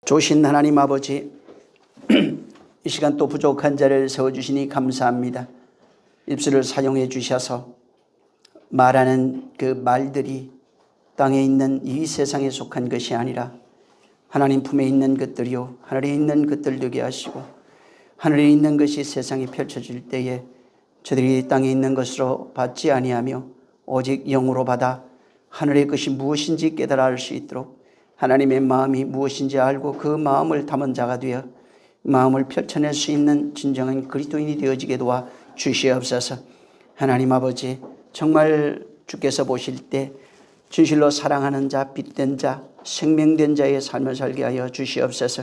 조신 하나님 아버지, 이 시간 또 부족한 자를 세워주시니 감사합니다. 입술을 사용해 주셔서 말하는 그 말들이 땅에 있는 이 세상에 속한 것이 아니라 하나님 품에 있는 것들이요 하늘에 있는 것들 되게 하시고, 하늘에 있는 것이 세상에 펼쳐질 때에 저들이 땅에 있는 것으로 받지 아니하며 오직 영으로 받아 하늘의 것이 무엇인지 깨달아 알 수 있도록 하나님의 마음이 무엇인지 알고 그 마음을 담은 자가 되어 마음을 펼쳐낼 수 있는 진정한 그리스도인이 되어지게 도와 주시옵소서. 하나님 아버지, 정말 주께서 보실 때 진실로 사랑하는 자, 빛된 자, 생명된 자의 삶을 살게 하여 주시옵소서.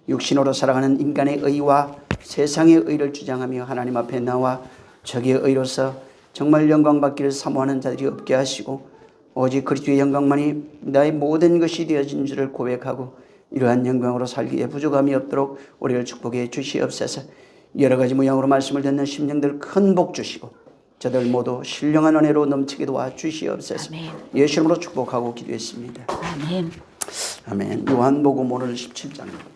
육신으로 살아가는 인간의 의와 세상의 의를 주장하며 하나님 앞에 나와 적의 의로서 정말 영광받기를 사모하는 자들이 없게 하시고, 오직 그리스도의 영광만이 나의 모든 것이 되어진 줄을 고백하고 이러한 영광으로 살기에 부족함이 없도록 우리를 축복해 주시옵소서. 여러 가지 모양으로 말씀을 듣는 심령들 큰 복 주시고 저들 모두 신령한 은혜로 넘치게 도와 주시옵소서. 아멘. 예수 이름으로 축복하고 기도했습니다. 아멘. 아멘. 요한복음 오늘 17장입니다.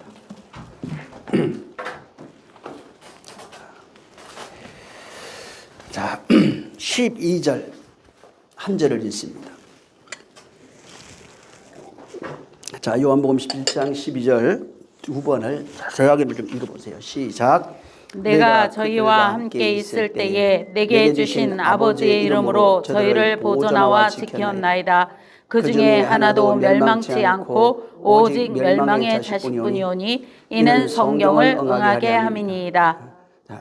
자, 12절 한 절을 읽습니다. 자, 요한복음 11장 12절 두 번을 자세하게 좀 읽어보세요. 시작. 내가 저희와 함께 있을 때에 내게 주신 아버지의 이름으로 저희를 보존하와 지켰나이다. 그 중에 하나도 멸망치 않고 오직 멸망의 자식뿐이오니 이는 성경을 응하게 함이니이다.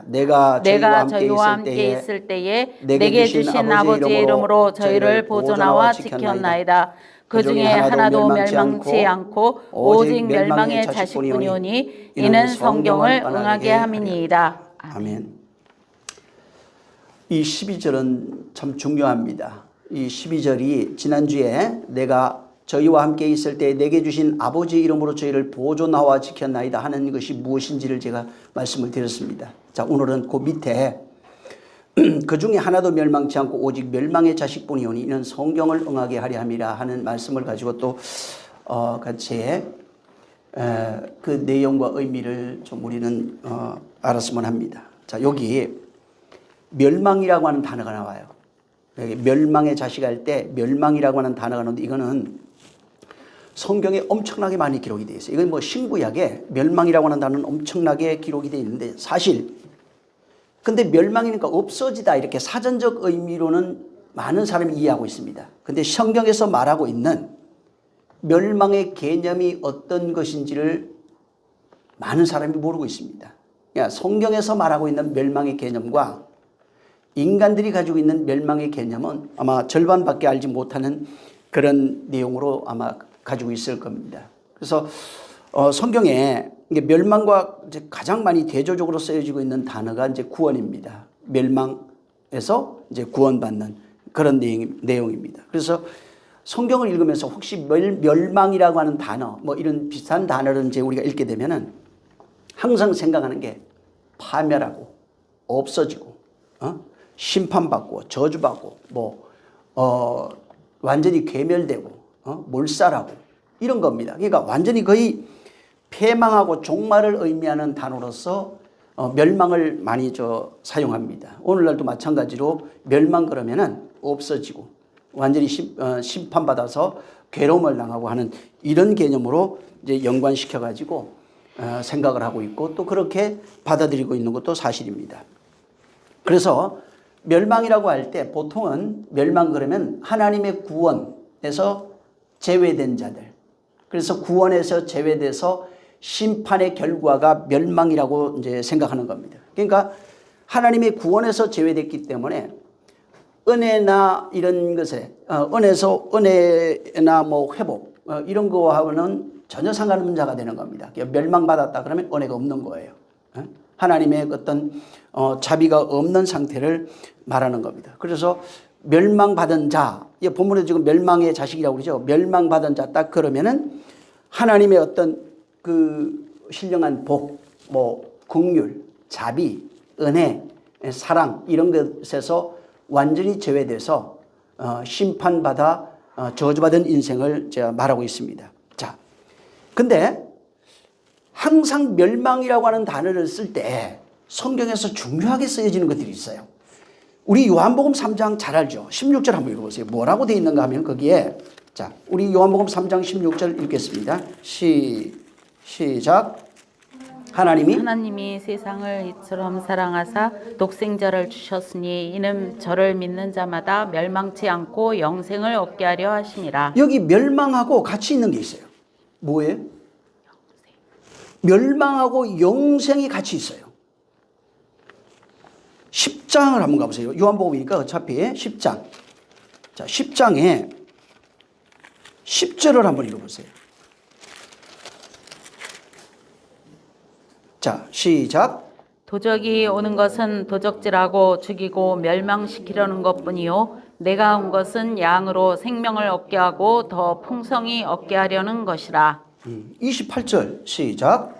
내가 저희와 함께 있을 때에 내게 주신 아버지의 이름으로 저희를 보존하와 지켰나이다. 그 중에 하나도 멸망치 않고 오직 멸망의 자식뿐이오니 이는 성경을 응하게 함이니이다. 아멘. 이 12절은 참 중요합니다. 이 12절이 지난주에 내가 저희와 함께 있을 때 내게 주신 아버지 이름으로 저희를 보존하와 지켰나이다 하는 것이 무엇인지를 제가 말씀을 드렸습니다. 자, 오늘은 그 밑에 그 중에 하나도 멸망치 않고 오직 멸망의 자식뿐이오니 이는 성경을 응하게 하려 함이라 하는 말씀을 가지고 또 같이 그 내용과 의미를 좀 우리는 알았으면 합니다. 자, 여기 멸망이라고 하는 단어가 나와요. 여기 멸망의 자식 할 때 멸망이라고 하는 단어가 나오는데 이거는 성경에 엄청나게 많이 기록이 되어 있어요. 이건 뭐 신구약에 멸망이라고 하는 단어는 엄청나게 기록이 되어 있는데, 사실 근데 멸망이니까 없어지다 이렇게 사전적 의미로는 많은 사람이 이해하고 있습니다. 근데 성경에서 말하고 있는 멸망의 개념이 어떤 것인지를 많은 사람이 모르고 있습니다. 그러니까 성경에서 말하고 있는 멸망의 개념과 인간들이 가지고 있는 멸망의 개념은 아마 절반밖에 알지 못하는 그런 내용으로 아마 가지고 있을 겁니다. 그래서 성경에 이게 멸망과 이제 가장 많이 대조적으로 쓰여지고 있는 단어가 이제 구원입니다. 멸망에서 이제 구원받는 그런 내용입니다. 그래서 성경을 읽으면서 혹시 멸망이라고 하는 단어, 뭐 이런 비슷한 단어를 이제 우리가 읽게 되면은 항상 생각하는 게 파멸하고 없어지고, 심판받고 저주받고, 완전히 괴멸되고, 몰살하고 이런 겁니다. 그러니까 완전히 거의 패망하고 종말을 의미하는 단어로서 멸망을 많이 사용합니다. 오늘날도 마찬가지로 멸망 그러면은 없어지고 완전히 심판받아서 괴로움을 당하고 하는 이런 개념으로 이제 연관시켜 가지고 생각을 하고 있고 또 그렇게 받아들이고 있는 것도 사실입니다. 그래서 멸망이라고 할 때 보통은 멸망 그러면 하나님의 구원에서 제외된 자들, 그래서 구원에서 제외돼서 심판의 결과가 멸망이라고 이제 생각하는 겁니다. 그러니까 하나님의 구원에서 제외됐기 때문에 은혜나 이런 것에 은혜나 뭐 회복 이런 거하고는 전혀 상관없는 자가 되는 겁니다. 멸망받았다 그러면 은혜가 없는 거예요. 하나님의 어떤 자비가 없는 상태를 말하는 겁니다. 그래서 멸망받은 자, 본문에 지금 멸망의 자식이라고 그러죠. 멸망받은 자 딱 그러면은 하나님의 어떤 그 신령한 복, 긍휼, 자비, 은혜, 사랑 이런 것에서 완전히 제외돼서 심판받아 저주받은 인생을 제가 말하고 있습니다. 자, 근데 항상 멸망이라고 하는 단어를 쓸 때 성경에서 중요하게 쓰여지는 것들이 있어요. 우리 요한복음 3장 잘 알죠? 16절 한번 읽어보세요. 뭐라고 되어 있는가 하면 거기에, 자, 우리 요한복음 3장 16절 읽겠습니다. 시작. 하나님이 세상을 이처럼 사랑하사 독생자를 주셨으니 이는 저를 믿는 자마다 멸망치 않고 영생을 얻게 하려 하심이라. 여기 멸망하고 같이 있는 게 있어요. 뭐예요? 멸망하고 영생이 같이 있어요. 10장을 한번 가보세요. 요한복음이니까 어차피 10장. 자, 10장에 10절을 한번 읽어보세요. 자, 시작. 도적이 오는 것은 도적질하고 죽이고 멸망시키려는 것뿐이요 내가 온 것은 양으로 생명을 얻게 하고 더 풍성히 얻게 하려는 것이라. 28절 시작.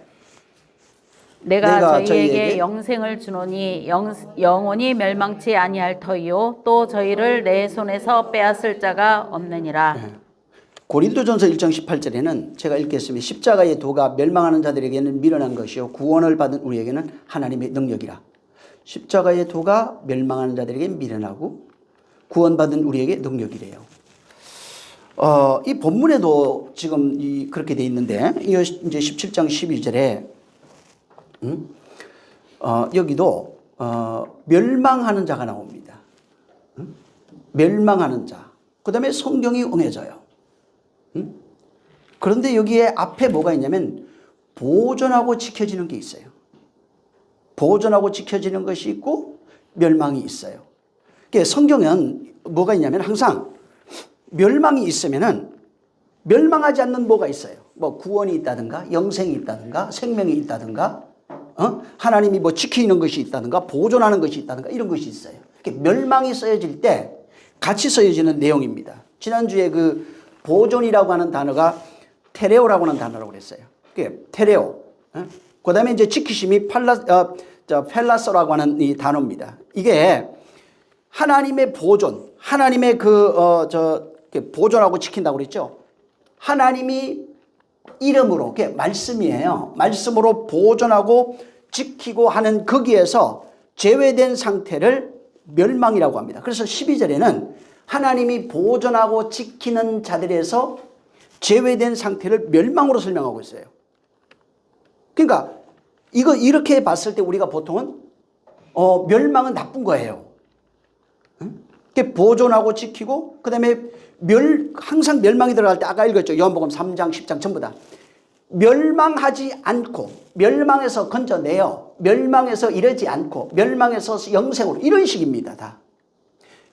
내가 저희에게 영생을 주노니 영원히 멸망치 아니할 터이요 또 저희를 내 손에서 빼앗을 자가 없느니라. 고린도전서 1장 18절에는 제가 읽겠습니다. 십자가의 도가 멸망하는 자들에게는 미련한 것이요 구원을 받은 우리에게는 하나님의 능력이라. 십자가의 도가 멸망하는 자들에게 미련하고 구원받은 우리에게 능력이래요. 이 본문에도 지금 그렇게 돼 있는데 이제 17장 12절에 여기도 멸망하는 자가 나옵니다. 멸망하는 자. 그 다음에 성경이 응해져요. 그런데 여기에 앞에 뭐가 있냐면 보존하고 지켜지는 게 있어요. 보존하고 지켜지는 것이 있고 멸망이 있어요. 그러니까 성경은 뭐가 있냐면 항상 멸망이 있으면은 멸망하지 않는 뭐가 있어요. 뭐 구원이 있다든가 영생이 있다든가 생명이 있다든가 하나님이 뭐 지키는 것이 있다든가 보존하는 것이 있다든가 이런 것이 있어요. 그러니까 멸망이 쓰여질 때 같이 쓰여지는 내용입니다. 지난주에 그 보존이라고 하는 단어가 테레오라고 하는 단어라고 그랬어요. 그게 테레오. 그 다음에 이제 지키심이 펠라서라고 하는 이 단어입니다. 이게 하나님의 보존, 하나님의 보존하고 지킨다고 그랬죠. 하나님이 이름으로, 그게 말씀이에요. 말씀으로 보존하고 지키고 하는 거기에서 제외된 상태를 멸망이라고 합니다. 그래서 12절에는 하나님이 보존하고 지키는 자들에서 제외된 상태를 멸망으로 설명하고 있어요. 그러니까 이거 이렇게 봤을 때 우리가 보통은 멸망은 나쁜 거예요. 보존하고 지키고 그다음에 항상 멸망이 들어갈 때 아까 읽었죠. 요한복음 3장 10장 전부 다 멸망하지 않고 멸망에서 건져내어 멸망에서 이르지 않고 멸망에서 영생으로 이런 식입니다. 다.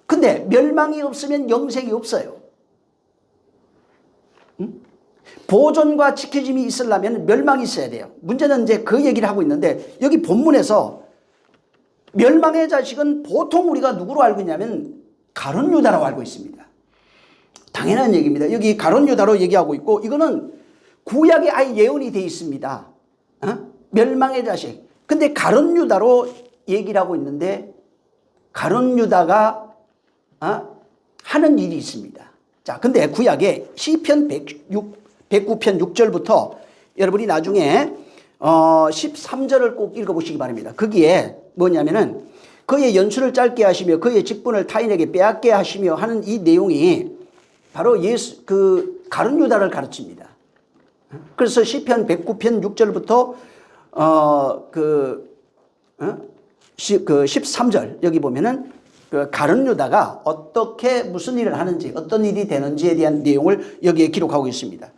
근데 멸망이 없으면 영생이 없어요. 보존과 지켜짐이 있으려면 멸망이 있어야 돼요. 문제는 이제 그 얘기를 하고 있는데 여기 본문에서 멸망의 자식은 보통 우리가 누구로 알고 있냐면 가룟 유다라고 알고 있습니다. 당연한 얘기입니다. 여기 가룟 유다로 얘기하고 있고 이거는 구약에 아예 예언이 되어 있습니다. 멸망의 자식. 근데 가룟 유다로 얘기를 하고 있는데 가룟 유다가 하는 일이 있습니다. 자, 근데 구약에 시편 109편 6절부터 여러분이 나중에 13절을 꼭 읽어보시기 바랍니다. 거기에 뭐냐면은 그의 연수를 짧게 하시며 그의 직분을 타인에게 빼앗게 하시며 하는 이 내용이 바로 가룟 유다를 가르칩니다. 그래서 시편 109편 6절부터 13절 여기 보면은 그 가룟 유다가 어떻게 무슨 일을 하는지 어떤 일이 되는지에 대한 내용을 여기에 기록하고 있습니다.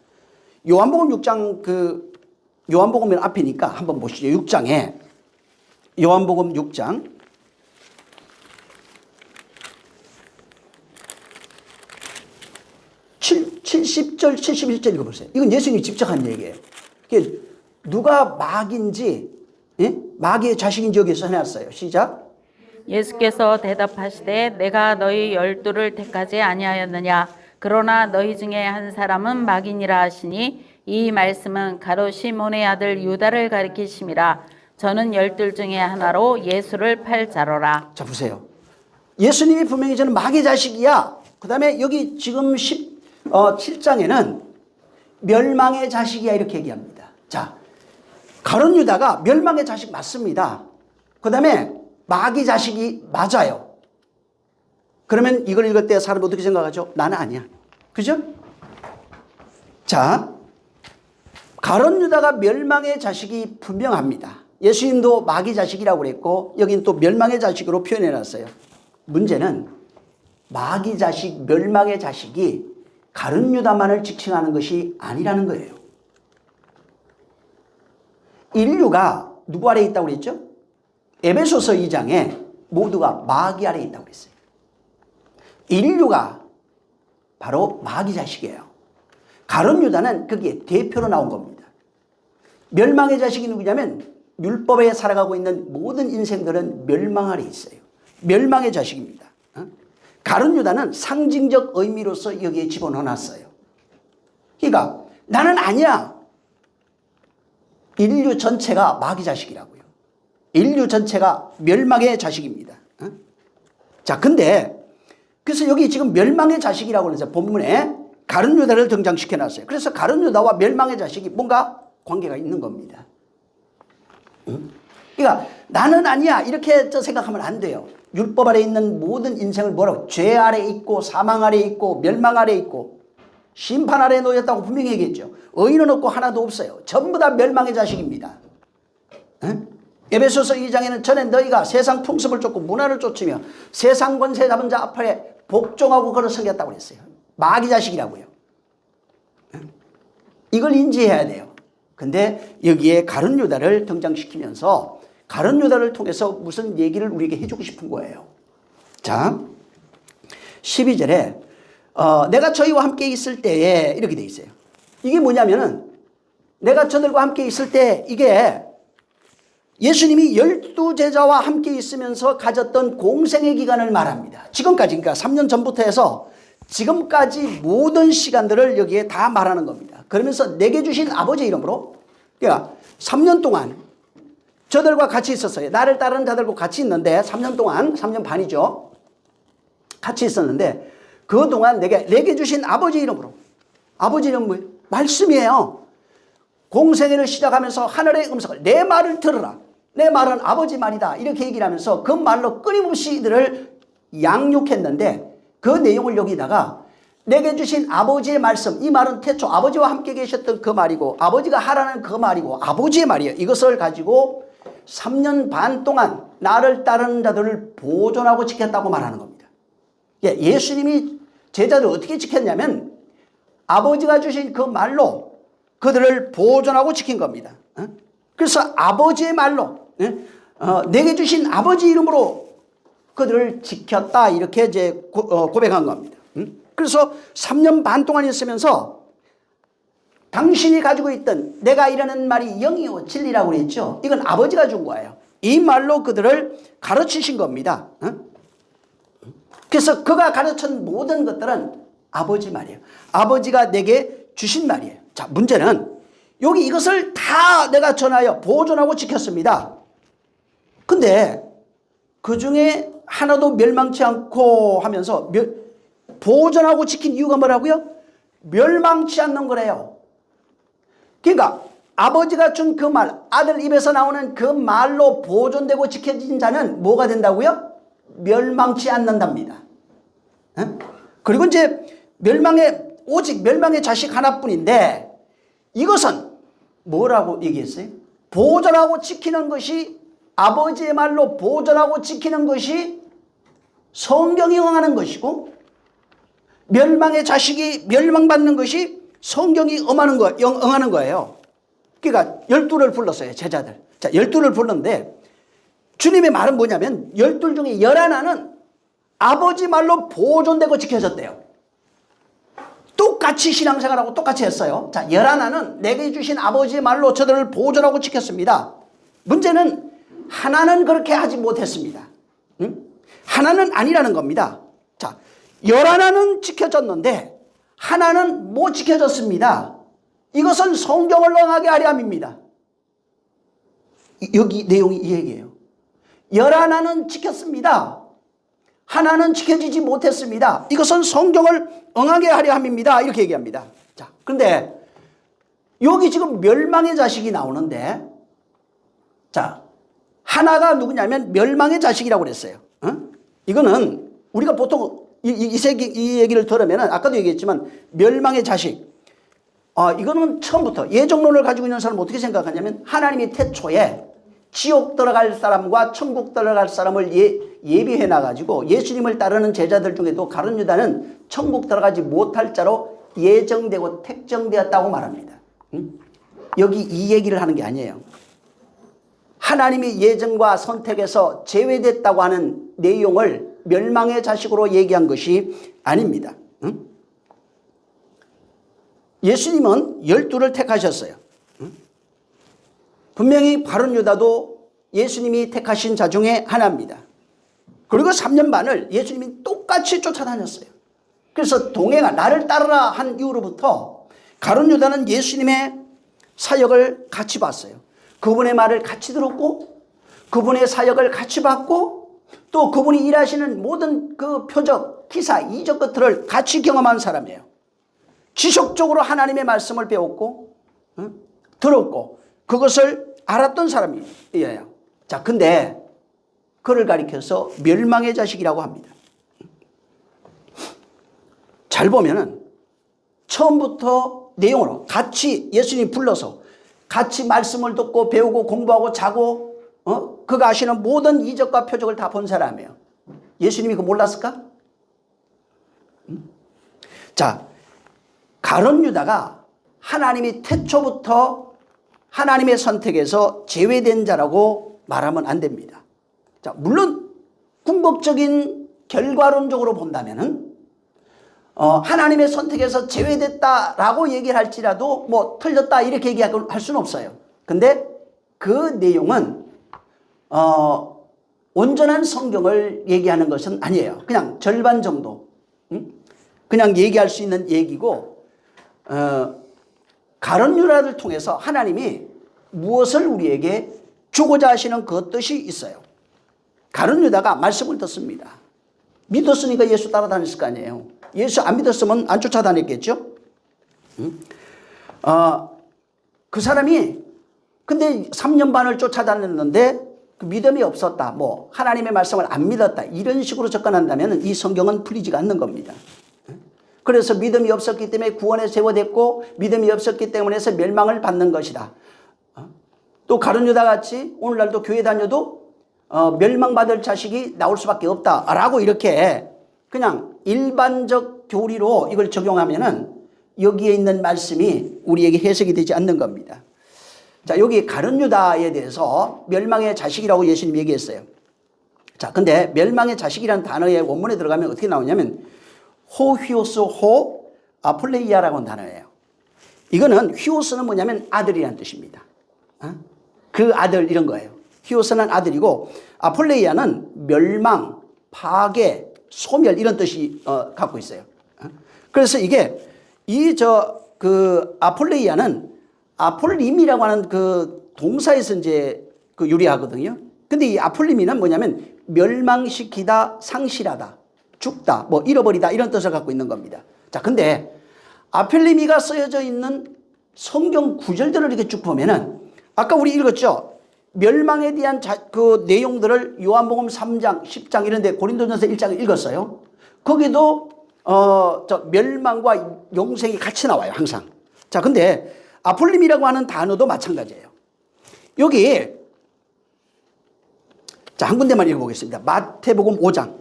요한복음 6장 요한복음 앞이니까 한번 보시죠. 6장에 요한복음 6장 70절 71절 읽어보세요. 이건 예수님이 직접 한 얘기예요. 누가 마귀인지 마귀의 자식인지 여기서 해놨어요. 시작. 예수께서 대답하시되 내가 너희 12를 택하지 아니하였느냐 그러나 너희 중에 한 사람은 마귀니라 하시니 이 말씀은 가룟 시몬의 아들 유다를 가리키심이라. 저는 12 중에 하나로 예수를 팔 자로라. 자 보세요. 예수님이 분명히 저는 마귀의 자식이야. 그 다음에 여기 지금 7장에는 멸망의 자식이야 이렇게 얘기합니다. 자, 가룟 유다가 멸망의 자식 맞습니다. 그 다음에 마귀 자식이 맞아요. 그러면 이걸 읽을 때 사람이 어떻게 생각하죠? 나는 아니야. 그죠? 자, 가룟 유다가 멸망의 자식이 분명합니다. 예수님도 마귀 자식이라고 그랬고 여기는 또 멸망의 자식으로 표현해 놨어요. 문제는 마귀 자식, 멸망의 자식이 가룟 유다만을 지칭하는 것이 아니라는 거예요. 인류가 누구 아래에 있다고 그랬죠? 에베소서 2장에 모두가 마귀 아래에 있다고 그랬어요. 인류가 바로 마귀 자식이에요. 가룟 유다는 거기에 대표로 나온 겁니다. 멸망의 자식이 누구냐면 율법에 살아가고 있는 모든 인생들은 멸망 아래 있어요. 멸망의 자식입니다. 가룟 유다는 상징적 의미로서 여기에 집어넣어놨어요. 그러니까 나는 아니야. 인류 전체가 마귀 자식이라고요. 인류 전체가 멸망의 자식입니다. 자, 근데 그래서 여기 지금 멸망의 자식이라고 그래서 본문에 가룟 유다를 등장시켜놨어요. 그래서 가룟 유다와 멸망의 자식이 뭔가 관계가 있는 겁니다. 그러니까 나는 아니야 이렇게 생각하면 안 돼요. 율법 아래 있는 모든 인생을 뭐라고? 죄 아래 있고 사망 아래 있고 멸망 아래 있고 심판 아래 놓였다고 분명히 얘기했죠. 의인은 없고 하나도 없어요. 전부 다 멸망의 자식입니다. 에베소서 2장에는 전에 너희가 세상 풍습을 쫓고 문화를 쫓으며 세상 권세 잡은 자 앞에 복종하고 걸어 섬겼다고 그랬어요. 마귀 자식이라고요. 이걸 인지해야 돼요. 근데 여기에 가룟 유다를 등장시키면서 가룟 유다를 통해서 무슨 얘기를 우리에게 해주고 싶은 거예요. 자, 12절에 내가 저희와 함께 있을 때에 이렇게 돼 있어요. 이게 뭐냐면은 내가 저들과 함께 있을 때 이게 예수님이 12제자와 함께 있으면서 가졌던 공생의 기간을 말합니다. 지금까지 그러니까 3년 전부터 해서 지금까지 모든 시간들을 여기에 다 말하는 겁니다. 그러면서 내게 주신 아버지 이름으로 그러니까 3년 동안 저들과 같이 있었어요. 나를 따르는 자들과 같이 있는데 3년 동안 3년 반이죠. 같이 있었는데 그동안 내게 주신 아버지 이름으로 아버지 이름은 뭐예요? 말씀이에요. 공생애를 시작하면서 하늘의 음성을 내 말을 들으라. 내 말은 아버지 말이다. 이렇게 얘기를 하면서 그 말로 끊임없이 이들을 양육했는데 그 내용을 여기다가 내게 주신 아버지의 말씀 이 말은 태초 아버지와 함께 계셨던 그 말이고 아버지가 하라는 그 말이고 아버지의 말이에요. 이것을 가지고 3년 반 동안 나를 따르는 자들을 보존하고 지켰다고 말하는 겁니다. 예수님이 제자들을 어떻게 지켰냐면 아버지가 주신 그 말로 그들을 보존하고 지킨 겁니다. 그래서 아버지의 말로 내게 주신 아버지 이름으로 그들을 지켰다 이렇게 이제 고백한 겁니다. 그래서 3년 반 동안 있으면서 당신이 가지고 있던 내가 이러는 말이 영이요 진리라고 그랬죠. 이건 아버지가 준 거예요. 이 말로 그들을 가르치신 겁니다. 그래서 그가 가르친 모든 것들은 아버지 말이에요. 아버지가 내게 주신 말이에요. 자, 문제는 여기 이것을 다 내가 전하여 보존하고 지켰습니다. 근데 그 중에 하나도 멸망치 않고 하면서 보존하고 지킨 이유가 뭐라고요? 멸망치 않는 거래요. 그러니까 아버지가 준 그 말, 아들 입에서 나오는 그 말로 보존되고 지켜진 자는 뭐가 된다고요? 멸망치 않는답니다. 그리고 이제 오직 멸망의 자식 하나뿐인데 이것은 뭐라고 얘기했어요? 보존하고 지키는 것이 아버지의 말로 보존하고 지키는 것이 성경이 응하는 것이고 멸망의 자식이 멸망받는 것이 성경이 응하는 거예요. 그러니까 12를 불렀어요. 제자들. 자, 12를 불렀는데 주님의 말은 뭐냐면 12 중에 11은 아버지 말로 보존되고 지켜졌대요. 똑같이 신앙생활하고 똑같이 했어요. 자, 11은 내게 주신 아버지의 말로 저들을 보존하고 지켰습니다. 문제는 하나는 그렇게 하지 못했습니다. 하나는 아니라는 겁니다. 자, 11은 지켜졌는데 하나는 못 지켜졌습니다. 이것은 성경을 응하게 하려 함입니다. 여기 내용이 이 얘기예요. 11은 지켰습니다. 하나는 지켜지지 못했습니다. 이것은 성경을 응하게 하려 함입니다. 이렇게 얘기합니다. 자, 그런데 여기 지금 멸망의 자식이 나오는데 자, 하나가 누구냐면 멸망의 자식이라고 그랬어요. 이거는 우리가 보통 이 얘기를 들으면 아까도 얘기했지만 멸망의 자식. 이거는 처음부터 예정론을 가지고 있는 사람은 어떻게 생각하냐면 하나님이 태초에 지옥 들어갈 사람과 천국 들어갈 사람을 예비해 놔가지고 예수님을 따르는 제자들 중에도 가룟 유다는 천국 들어가지 못할 자로 예정되고 택정되었다고 말합니다. 여기 이 얘기를 하는 게 아니에요. 하나님이 예정과 선택에서 제외됐다고 하는 내용을 멸망의 자식으로 얘기한 것이 아닙니다. 예수님은 12를 택하셨어요. 분명히 가룟 유다도 예수님이 택하신 자 중에 하나입니다. 그리고 3년 반을 예수님이 똑같이 쫓아다녔어요. 그래서 동행아 나를 따르라 한 이후로부터 가룟 유다는 예수님의 사역을 같이 봤어요. 그분의 말을 같이 들었고 그분의 사역을 같이 봤고 또 그분이 일하시는 모든 그 표적, 기사, 이적 것들을 같이 경험한 사람이에요. 지속적으로 하나님의 말씀을 배웠고 들었고 그것을 알았던 사람이에요. 자, 근데 그를 가리켜서 멸망의 자식이라고 합니다. 잘 보면은 처음부터 내용으로 같이 예수님 불러서 같이 말씀을 듣고 배우고 공부하고 자고 그가 하시는 모든 이적과 표적을 다 본 사람이에요. 예수님이 그거 몰랐을까? 자, 가룟 유다가 하나님이 태초부터 하나님의 선택에서 제외된 자라고 말하면 안 됩니다. 자, 물론 궁극적인 결과론적으로 본다면은 하나님의 선택에서 제외됐다라고 얘기를 할지라도 뭐 틀렸다 이렇게 얘기할 수는 없어요. 근데 그 내용은 온전한 성경을 얘기하는 것은 아니에요. 그냥 절반 정도 그냥 얘기할 수 있는 얘기고 가룟 유다를 통해서 하나님이 무엇을 우리에게 주고자 하시는 그 뜻이 있어요. 가룟 유다가 말씀을 듣습니다. 믿었으니까 예수 따라다녔을 거 아니에요. 예수 안 믿었으면 안 쫓아다녔겠죠. 그 사람이 근데 3년 반을 쫓아다녔는데 그 믿음이 없었다. 뭐 하나님의 말씀을 안 믿었다. 이런 식으로 접근한다면 이 성경은 풀리지가 않는 겁니다. 그래서 믿음이 없었기 때문에 구원에 세워됐고 믿음이 없었기 때문에 해서 멸망을 받는 것이다. 또 가룟 유다 같이 오늘날도 교회 다녀도 멸망받을 자식이 나올 수밖에 없다라고 이렇게 그냥 일반적 교리로 이걸 적용하면은 여기에 있는 말씀이 우리에게 해석이 되지 않는 겁니다. 자, 여기 가룟 유다에 대해서 멸망의 자식이라고 예수님 얘기했어요. 자, 근데 멸망의 자식이라는 단어의 원문에 들어가면 어떻게 나오냐면 호휘오스 호 아폴레이아라고 하는 단어예요. 이거는 휘오스는 뭐냐면 아들이라는 뜻입니다. 그 아들 이런 거예요. 휘오스는 아들이고 아폴레이아는 멸망, 파괴, 소멸 이런 뜻이 갖고 있어요. 그래서 이게 아폴레이아는 아폴림이라고 하는 그 동사에서 이제 그 유래하거든요. 근데 이 아폴림이는 뭐냐면 멸망시키다, 상실하다, 죽다, 뭐 잃어버리다 이런 뜻을 갖고 있는 겁니다. 자, 근데 아폴리미가 쓰여져 있는 성경 구절들을 이렇게 쭉 보면은 아까 우리 읽었죠? 멸망에 대한 그 내용들을 요한복음 3장, 10장 이런 데 고린도전서 1장을 읽었어요. 거기도 멸망과 영생이 같이 나와요, 항상. 자, 근데 아폴림이라고 하는 단어도 마찬가지예요. 여기 자, 한 군데만 읽어보겠습니다. 마태복음 5장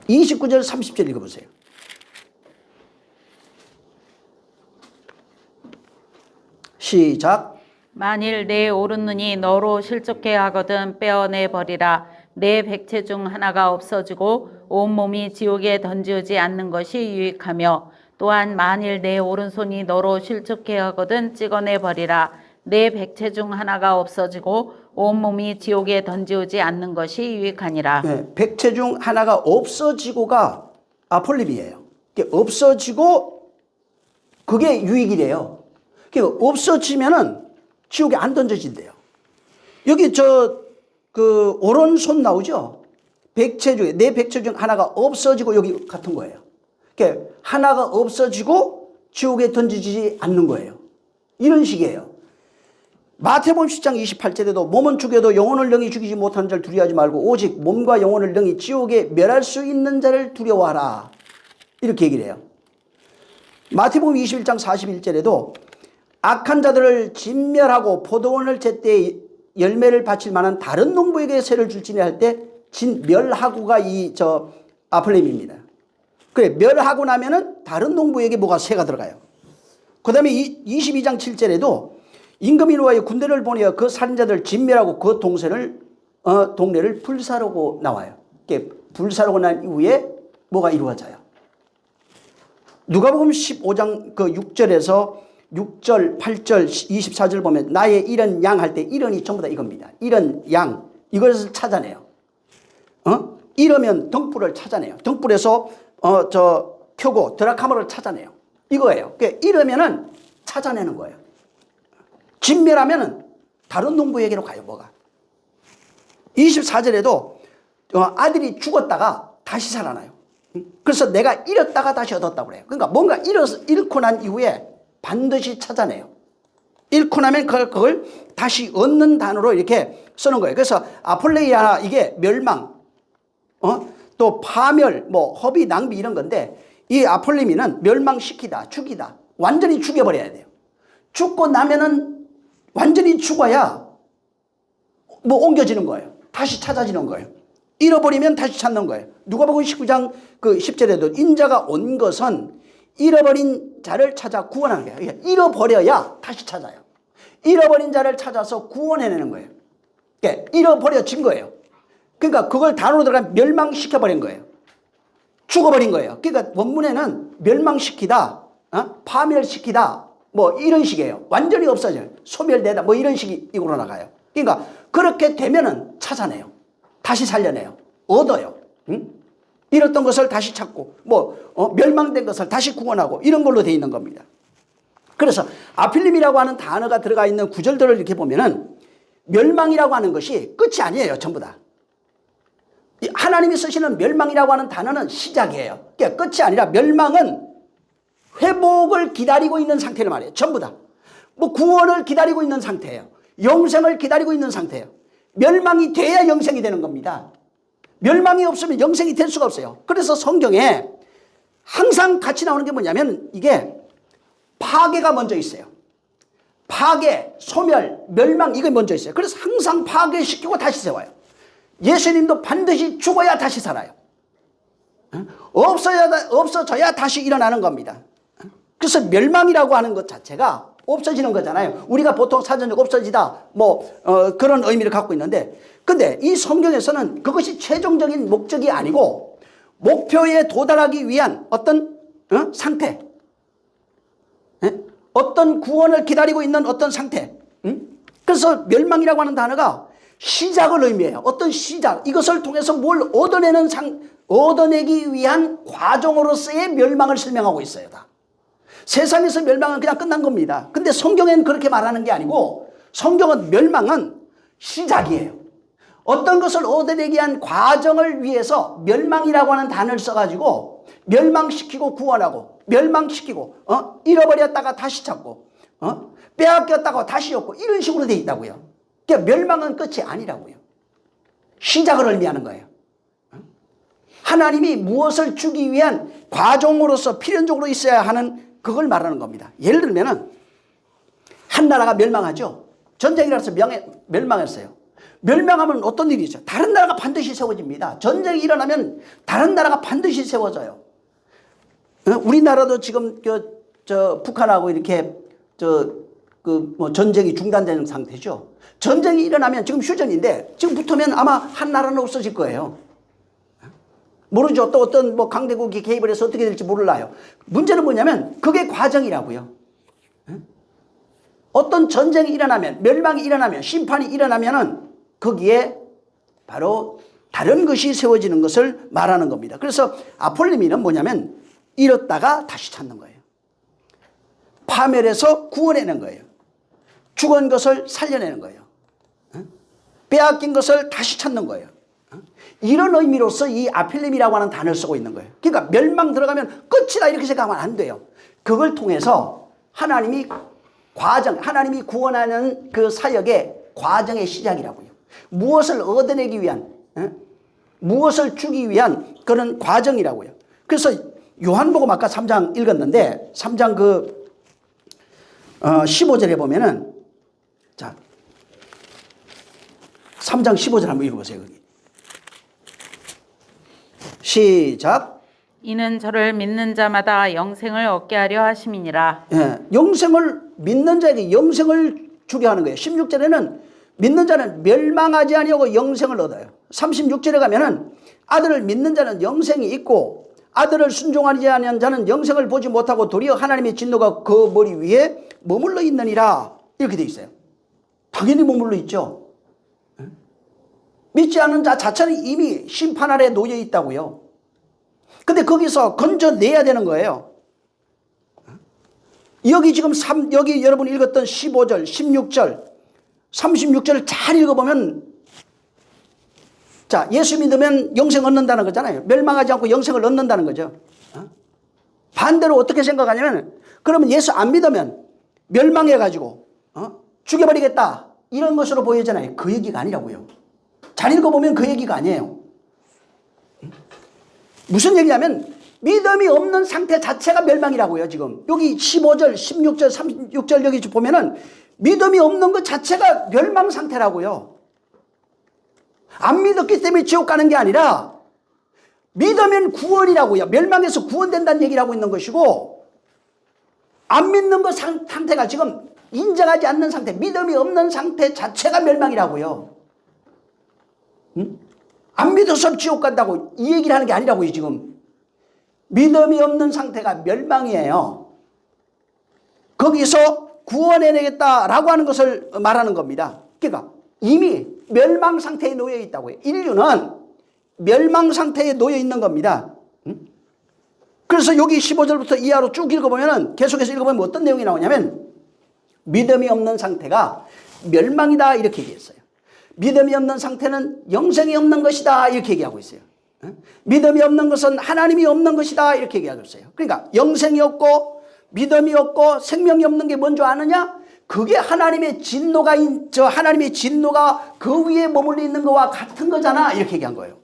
29절 30절 읽어보세요. 시작. 만일 내 오른눈이 너로 실족해 하거든 빼어내 버리라. 내 백체 중 하나가 없어지고 온몸이 지옥에 던지지 않는 것이 유익하며 또한 만일 내 오른손이 너로 실족해 하거든 찍어내 버리라. 내 백체 중 하나가 없어지고 온몸이 지옥에 던지지 않는 것이 유익하니라. 네, 백체 중 하나가 없어지고가 아폴림이에요. 없어지고 그게 유익이래요. 없어지면은 지옥에 안 던져진대요. 여기 그 오른손 나오죠? 백체 중에, 내 백체 중 하나가 없어지고 여기 같은 거예요. 하나가 없어지고 지옥에 던지지 않는 거예요. 이런 식이에요. 마태복음 10장 28절에도 몸은 죽여도 영혼을 능히 죽이지 못하는 자를 두려워하지 말고 오직 몸과 영혼을 능히 지옥에 멸할 수 있는 자를 두려워하라. 이렇게 얘기를 해요. 마태복음 21장 41절에도 악한 자들을 진멸하고 포도원을 제때 열매를 바칠 만한 다른 농부에게 세를 줄지니 할 때 진멸하고가 아플렘입니다. 그래, 멸하고 나면은 다른 농부에게 뭐가 세가 들어가요. 그 다음에 22장 7절에도 임금이 노하여 군대를 보내어 그 살인자들을 진멸하고 그 동네를 불사르고 나와요. 불사르고 난 이후에 뭐가 이루어져요. 누가복음 15장 그 6절에서 6절, 8절, 24절 보면 나의 이런 양 할 때 이런이 전부 다 이겁니다. 이런 양, 이것을 찾아내요. 이러면 등불을 찾아내요. 등불에서 켜고 드라카마를 찾아내요. 이거예요. 그러니까 이러면은 찾아내는 거예요. 진멸하면은 다른 농부에게로 가요, 뭐가. 24절에도 아들이 죽었다가 다시 살아나요. 그래서 내가 잃었다가 다시 얻었다고 그래요. 그러니까 뭔가 잃고 난 이후에 반드시 찾아내요. 잃고 나면 그걸 다시 얻는 단어로 이렇게 쓰는 거예요. 그래서 아폴레이아 이게 멸망, 또 파멸, 뭐 허비, 낭비 이런 건데 이 아폴레미는 멸망시키다, 죽이다, 완전히 죽여버려야 돼요. 죽고 나면은 완전히 죽어야 뭐 옮겨지는 거예요. 다시 찾아지는 거예요. 잃어버리면 다시 찾는 거예요. 누가복음 19장 그 10절에도 인자가 온 것은 잃어버린 자를 찾아 구원하는 거예요. 그러니까 잃어버려야 다시 찾아요. 잃어버린 자를 찾아서 구원해내는 거예요. 그러니까 잃어버려진 거예요. 그러니까 그걸 단어로 들어가면 멸망시켜버린 거예요. 죽어버린 거예요. 그러니까 원문에는 멸망시키다, 파멸시키다, 뭐 이런 식이에요. 완전히 없어져요. 소멸되다, 뭐 이런 식이 이걸로 나가요. 그러니까 그렇게 되면은 찾아내요. 다시 살려내요. 얻어요. 잃었던 것을 다시 찾고, 멸망된 것을 다시 구원하고 이런 걸로 되어 있는 겁니다. 그래서 아필림이라고 하는 단어가 들어가 있는 구절들을 이렇게 보면은 멸망이라고 하는 것이 끝이 아니에요. 전부 다. 하나님이 쓰시는 멸망이라고 하는 단어는 시작이에요. 그러니까 끝이 아니라 멸망은 회복을 기다리고 있는 상태를 말해요. 전부 다. 뭐 구원을 기다리고 있는 상태예요. 영생을 기다리고 있는 상태예요. 멸망이 돼야 영생이 되는 겁니다. 멸망이 없으면 영생이 될 수가 없어요. 그래서 성경에 항상 같이 나오는 게 뭐냐면 이게 파괴가 먼저 있어요. 파괴, 소멸, 멸망 이게 먼저 있어요. 그래서 항상 파괴시키고 다시 세워요. 예수님도 반드시 죽어야 다시 살아요. 없어져야 다시 일어나는 겁니다. 그래서 멸망이라고 하는 것 자체가 없어지는 거잖아요. 우리가 보통 사전적 없어지다 그런 의미를 갖고 있는데 근데 이 성경에서는 그것이 최종적인 목적이 아니고 목표에 도달하기 위한 어떤 상태, 어떤 구원을 기다리고 있는 어떤 상태. 그래서 멸망이라고 하는 단어가 시작을 의미해요. 어떤 시작, 이것을 통해서 뭘 얻어내기 위한 과정으로서의 멸망을 설명하고 있어요. 다. 세상에서 멸망은 그냥 끝난 겁니다. 근데 성경에는 그렇게 말하는 게 아니고 성경은 멸망은 시작이에요. 어떤 것을 얻어내기 위한 과정을 위해서 멸망이라고 하는 단어를 써가지고 멸망시키고 구원하고 멸망시키고 잃어버렸다가 다시 찾고 빼앗겼다가 다시 얻고 이런 식으로 돼 있다고요. 그러니까 멸망은 끝이 아니라고요. 시작을 의미하는 거예요. 하나님이 무엇을 주기 위한 과정으로서 필연적으로 있어야 하는 그걸 말하는 겁니다. 예를 들면은 한 나라가 멸망하죠. 전쟁이 일어나서 멸망했어요. 멸망하면 어떤 일이 있어요? 다른 나라가 반드시 세워집니다. 전쟁이 일어나면 다른 나라가 반드시 세워져요. 우리나라도 지금 북한하고 이렇게 전쟁이 중단되는 상태죠. 전쟁이 일어나면 지금 휴전인데 지금 붙으면 아마 한 나라는 없어질 거예요. 모르죠. 또 어떤 강대국이 개입을 해서 어떻게 될지 몰라요. 문제는 뭐냐면 그게 과정이라고요. 어떤 전쟁이 일어나면, 멸망이 일어나면, 심판이 일어나면은 거기에 바로 다른 것이 세워지는 것을 말하는 겁니다. 그래서 아폴리미는 뭐냐면 잃었다가 다시 찾는 거예요. 파멸해서 구원해낸 거예요. 죽은 것을 살려내는 거예요. 빼앗긴 것을 다시 찾는 거예요. 이런 의미로서 이 아필림이라고 하는 단어를 쓰고 있는 거예요. 그러니까 멸망 들어가면 끝이다 이렇게 생각하면 안 돼요. 그걸 통해서 하나님이 과정, 하나님이 구원하는 그 사역의 과정의 시작이라고요. 무엇을 얻어내기 위한, 무엇을 주기 위한 그런 과정이라고요. 그래서 요한복음 아까 3장 읽었는데 3장 15절에 보면은, 자, 3장 15절 한번 읽어보세요. 거기. 시작. 이는 저를 믿는 자마다 영생을 얻게 하려 하심이니라. 예, 영생을 믿는 자에게 영생을 주게 하는 거예요. 16절에는 믿는 자는 멸망하지 아니하고 영생을 얻어요. 36절에 가면은 아들을 믿는 자는 영생이 있고 아들을 순종하지 아니한 자는 영생을 보지 못하고 도리어 하나님의 진노가 그 머리 위에 머물러 있느니라. 이렇게 돼 있어요. 당연히 머물러 있죠. 믿지 않는 자 자체는 이미 심판 아래 놓여 있다고요. 근데 거기서 건져내야 되는 거예요. 여기 지금 여기 여러분 읽었던 15절, 16절, 36절을 잘 읽어보면, 자, 예수 믿으면 영생 얻는다는 거잖아요. 멸망하지 않고 영생을 얻는다는 거죠. 반대로 어떻게 생각하냐면, 그러면 예수 안 믿으면 멸망해가지고 죽여버리겠다, 이런 것으로 보이잖아요. 그 얘기가 아니라고요. 잘 읽어보면 그 얘기가 아니에요. 무슨 얘기냐면 믿음이 없는 상태 자체가 멸망이라고요. 지금 여기 15절, 16절, 36절 여기 보면은 믿음이 없는 것 자체가 멸망 상태라고요. 안 믿었기 때문에 지옥 가는 게 아니라 믿으면 구원이라고요. 멸망에서 구원된다는 얘기를 하고 있는 것이고, 안 믿는 것 상태가 지금 인정하지 않는 상태, 믿음이 없는 상태 자체가 멸망이라고요. 안 믿어서 지옥 간다고 이 얘기를 하는 게 아니라고요. 지금 믿음이 없는 상태가 멸망이에요. 거기서 구원해내겠다라고 하는 것을 말하는 겁니다. 그러니까 이미 멸망 상태에 놓여 있다고요. 인류는 멸망 상태에 놓여 있는 겁니다. 그래서 여기 15절부터 이하로 쭉 읽어보면, 계속해서 읽어보면 어떤 내용이 나오냐면 믿음이 없는 상태가 멸망이다 이렇게 얘기했어요. 믿음이 없는 상태는 영생이 없는 것이다 이렇게 얘기하고 있어요. 믿음이 없는 것은 하나님이 없는 것이다 이렇게 얘기하고 있어요. 그러니까 영생이 없고 믿음이 없고 생명이 없는 게 뭔지 아느냐? 그게 하나님의 진노가 하나님의 진노가 그 위에 머물러 있는 것과 같은 거잖아 이렇게 얘기한 거예요.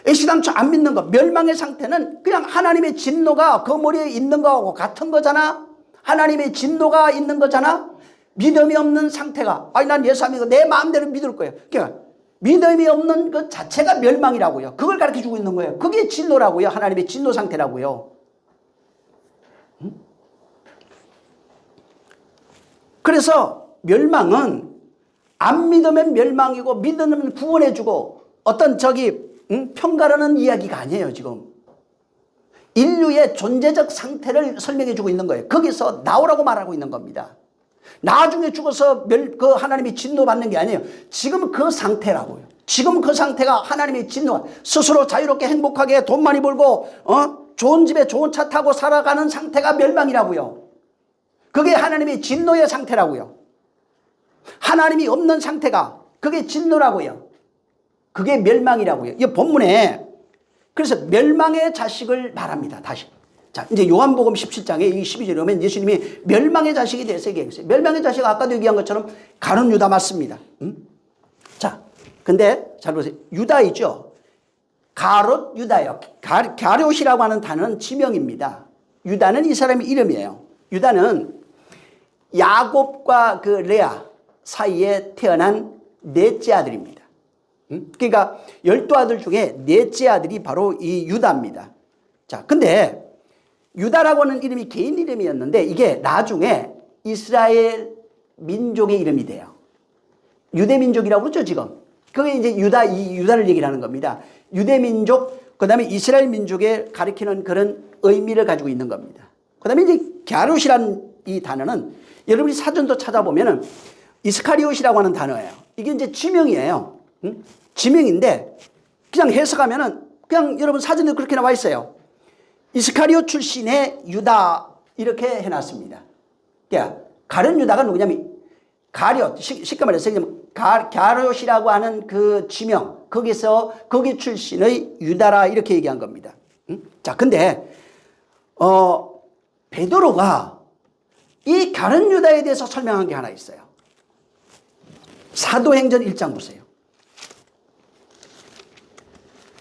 애시당초 안 믿는 것, 멸망의 상태는 그냥 하나님의 진노가 그 머리에 있는 거하고 같은 거잖아. 하나님의 진노가 있는 거잖아. 믿음이 없는 상태가, 아니 난 예수 안 믿고 내 마음대로 믿을 거예요. 그러니까 믿음이 없는 것 자체가 멸망이라고요. 그걸 가르쳐주고 있는 거예요. 그게 진노라고요. 하나님의 진노 상태라고요. 그래서 멸망은 안 믿으면 멸망이고 믿으면 구원해주고 어떤 평가라는 이야기가 아니에요. 지금 인류의 존재적 상태를 설명해주고 있는 거예요. 거기서 나오라고 말하고 있는 겁니다. 나중에 죽어서 그 하나님이 진노받는 게 아니에요. 지금 그 상태라고요. 지금 그 상태가 하나님의 진노, 스스로 자유롭게 행복하게 돈 많이 벌고 좋은 집에 좋은 차 타고 살아가는 상태가 멸망이라고요. 그게 하나님의 진노의 상태라고요. 하나님이 없는 상태가 그게 진노라고요. 그게 멸망이라고요. 이 본문에 그래서 멸망의 자식을 말합니다. 다시. 자, 이제 요한복음 17장에 이 12절에 오면 예수님이 멸망의 자식에 대해서 얘기했어요. 멸망의 자식 아까도 얘기한 것처럼 가룟 유다 맞습니다. 자, 근데 잘 보세요. 유다 있죠. 가롯 유다예요. 가롯이라고 하는 단어는 지명입니다. 유다는 이 사람의 이름이에요. 유다는 야곱과 그 레아 사이에 태어난 넷째 아들입니다. 그러니까 12아들 중에 넷째 아들이 바로 이 유다입니다. 자, 근데 유다라고 하는 이름이 개인 이름이었는데 이게 나중에 이스라엘 민족의 이름이 돼요. 유대민족이라고 그러죠, 지금. 그게 이제 유다를 얘기를 하는 겁니다. 유대민족, 그 다음에 이스라엘 민족에 가리키는 그런 의미를 가지고 있는 겁니다. 그 다음에 이제 갸롯이라는 이 단어는 여러분이 사전도 찾아보면은 이스카리옷이라고 하는 단어예요. 이게 이제 지명이에요. 지명인데 그냥 해석하면은 그냥 여러분 사전에 그렇게 나와 있어요. 이스카리옷 출신의 유다 이렇게 해놨습니다. 그러니까 가룟 유다가 누구냐면 가룟, 쉽게 말해서 갸롯이라고 하는 그 지명, 거기 출신의 유다라 이렇게 얘기한 겁니다. 자, 근데 베드로가 이 가룟 유다에 대해서 설명한 게 하나 있어요. 사도행전 1장 보세요.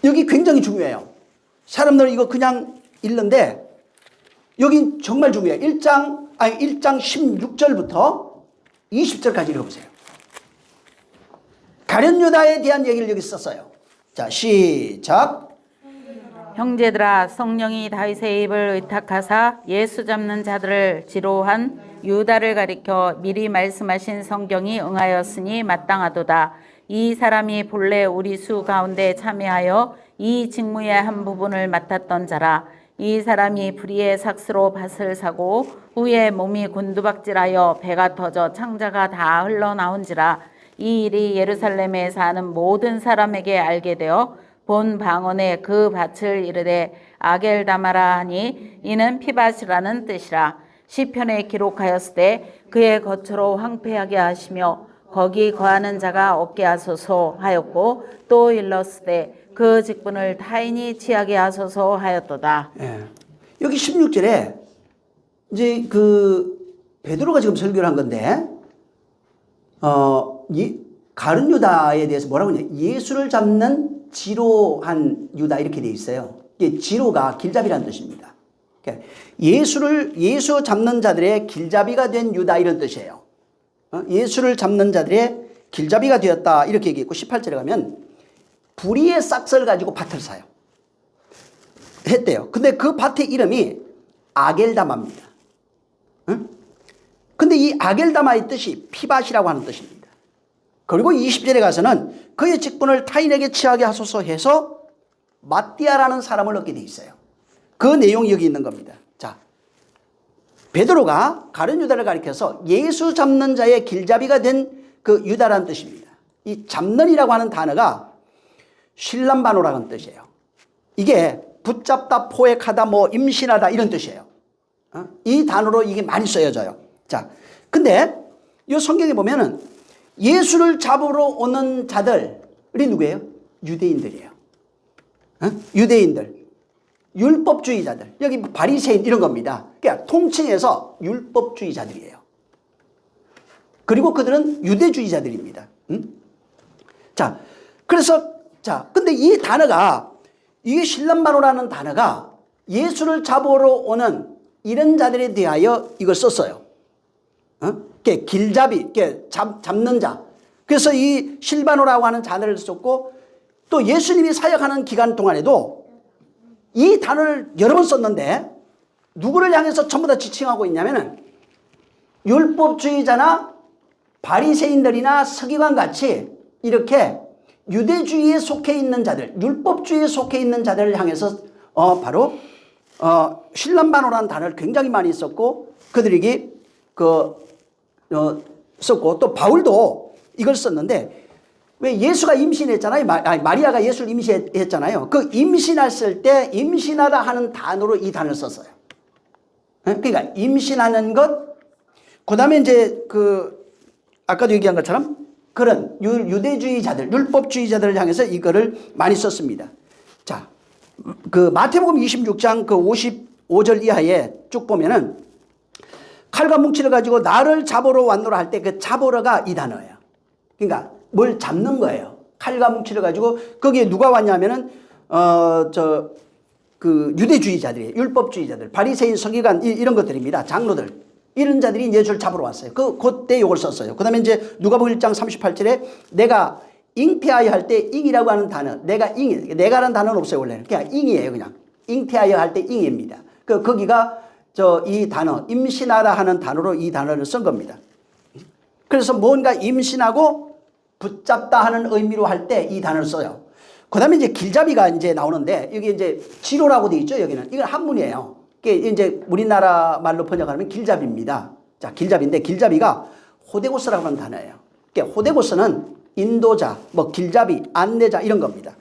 여기 굉장히 중요해요. 사람들은 이거 그냥 읽는데 여기 정말 중요해요. 1장 16절부터 20절까지 읽어보세요. 가룟 유다에 대한 얘기를 여기 썼어요. 자, 시작. 형제들아, 성령이 다윗의 입을 의탁하사 예수 잡는 자들을 지로한 유다를 가리켜 미리 말씀하신 성경이 응하였으니 마땅하도다. 이 사람이 본래 우리 수 가운데 참여하여 이 직무의 한 부분을 맡았던 자라. 이 사람이 불의의 삭스로 밭을 사고 후에 몸이 곤두박질하여 배가 터져 창자가 다 흘러나온지라. 이 일이 예루살렘에 사는 모든 사람에게 알게 되어 본 방언에 그 밭을 이르되 아겔다마라 하니 이는 피밭이라는 뜻이라. 시편에 기록하였으되 그의 거처로 황폐하게 하시며 거기 거하는 자가 없게 하소서 하였고 또 일렀으되 그 직분을 타인이 취하게 하소서 하였도다. 예. 여기 16절에 이제 그 베드로가 지금 설교를 한 건데 가룟 유다에 대해서 뭐라고 하냐? 예수를 잡는 지로한 유다 이렇게 돼 있어요. 이게 지로가 길잡이라는 뜻입니다. 그러니까 예수 잡는 자들의 길잡이가 된 유다 이런 뜻이에요. 예수를 잡는 자들의 길잡이가 되었다 이렇게 얘기했고 18절에 가면 불의의 싹스를 가지고 밭을 사요. 했대요. 근데 그 밭의 이름이 아겔다마입니다. 근데 이 아겔다마의 뜻이 피밭이라고 하는 뜻입니다. 그리고 20절에 가서는 그의 직분을 타인에게 취하게 하소서 해서 마띠아라는 사람을 얻게 돼 있어요. 그 내용이 여기 있는 겁니다. 자, 베드로가 가룟 유다를 가리켜서 예수 잡는 자의 길잡이가 된 그 유다라는 뜻입니다. 이 잡는이라고 하는 단어가 신람바노라는 뜻이에요. 이게 붙잡다, 포획하다, 뭐 임신하다 이런 뜻이에요. 이 단어로 이게 많이 쓰여져요. 자, 근데 이 성경에 보면은 예수를 잡으러 오는 자들이 누구예요? 유대인들이에요. 유대인들, 율법주의자들, 여기 바리새인 이런 겁니다. 그러니까 통칭해서 율법주의자들이에요. 그리고 그들은 유대주의자들입니다. 자, 그래서 근데 이 단어가 이게 신람바노라는 단어가 예수를 잡으러 오는 이런 자들에 대하여 이걸 썼어요. 길잡이, 잡는 자. 그래서 이 실바노라고 하는 단어를 썼고 또 예수님이 사역하는 기간 동안에도 이 단어를 여러 번 썼는데 누구를 향해서 전부 다 지칭하고 있냐면은 율법주의자나 바리새인들이나 서기관 같이 이렇게 유대주의에 속해 있는 자들, 율법주의에 속해 있는 자들을 향해서 바로 신람바노라는 단어를 굉장히 많이 썼고 그들에게 썼고 또 바울도 이걸 썼는데 왜 예수가 임신했잖아요. 마리아가 예수를 임신했잖아요. 그 임신했을 때 임신하다 하는 단어로 이 단어를 썼어요. 그러니까 임신하는 것, 그 다음에 이제 아까도 얘기한 것처럼 그런 유대주의자들, 율법주의자들을 향해서 이거를 많이 썼습니다. 자, 마태복음 26장 55절 이하에 쭉 보면은 칼과 뭉치를 가지고 나를 잡으러 왔노라 할 때 그 잡으러가 이 단어예요. 그러니까 뭘 잡는 거예요. 칼과 뭉치를 가지고 거기에 누가 왔냐면은 유대주의자들이에요. 율법주의자들, 바리새인, 서기관 이런 것들입니다. 장로들. 이런 자들이 예수를 잡으러 왔어요. 그때 이걸 썼어요. 그 다음에 이제 누가복음 1장 38절에 내가 잉태하여 할 때 잉이라고 하는 단어, 내가라는 단어는 없어요, 원래는. 그냥 잉이에요, 그냥. 잉태하여 할 때 잉입니다. 거기가 이 단어, 임신하라 하는 단어로 이 단어를 쓴 겁니다. 그래서 뭔가 임신하고 붙잡다 하는 의미로 할 때 이 단어를 써요. 그 다음에 이제 길잡이가 이제 나오는데, 여기 이제 지로라고 되어 있죠, 여기는. 이건 한문이에요. 이게 이제 우리나라 말로 번역하면 길잡이입니다. 자, 길잡이인데 길잡이가 호데고스라고 하는 단어예요. 그러니까 호데고스는 인도자, 길잡이, 안내자 이런 겁니다.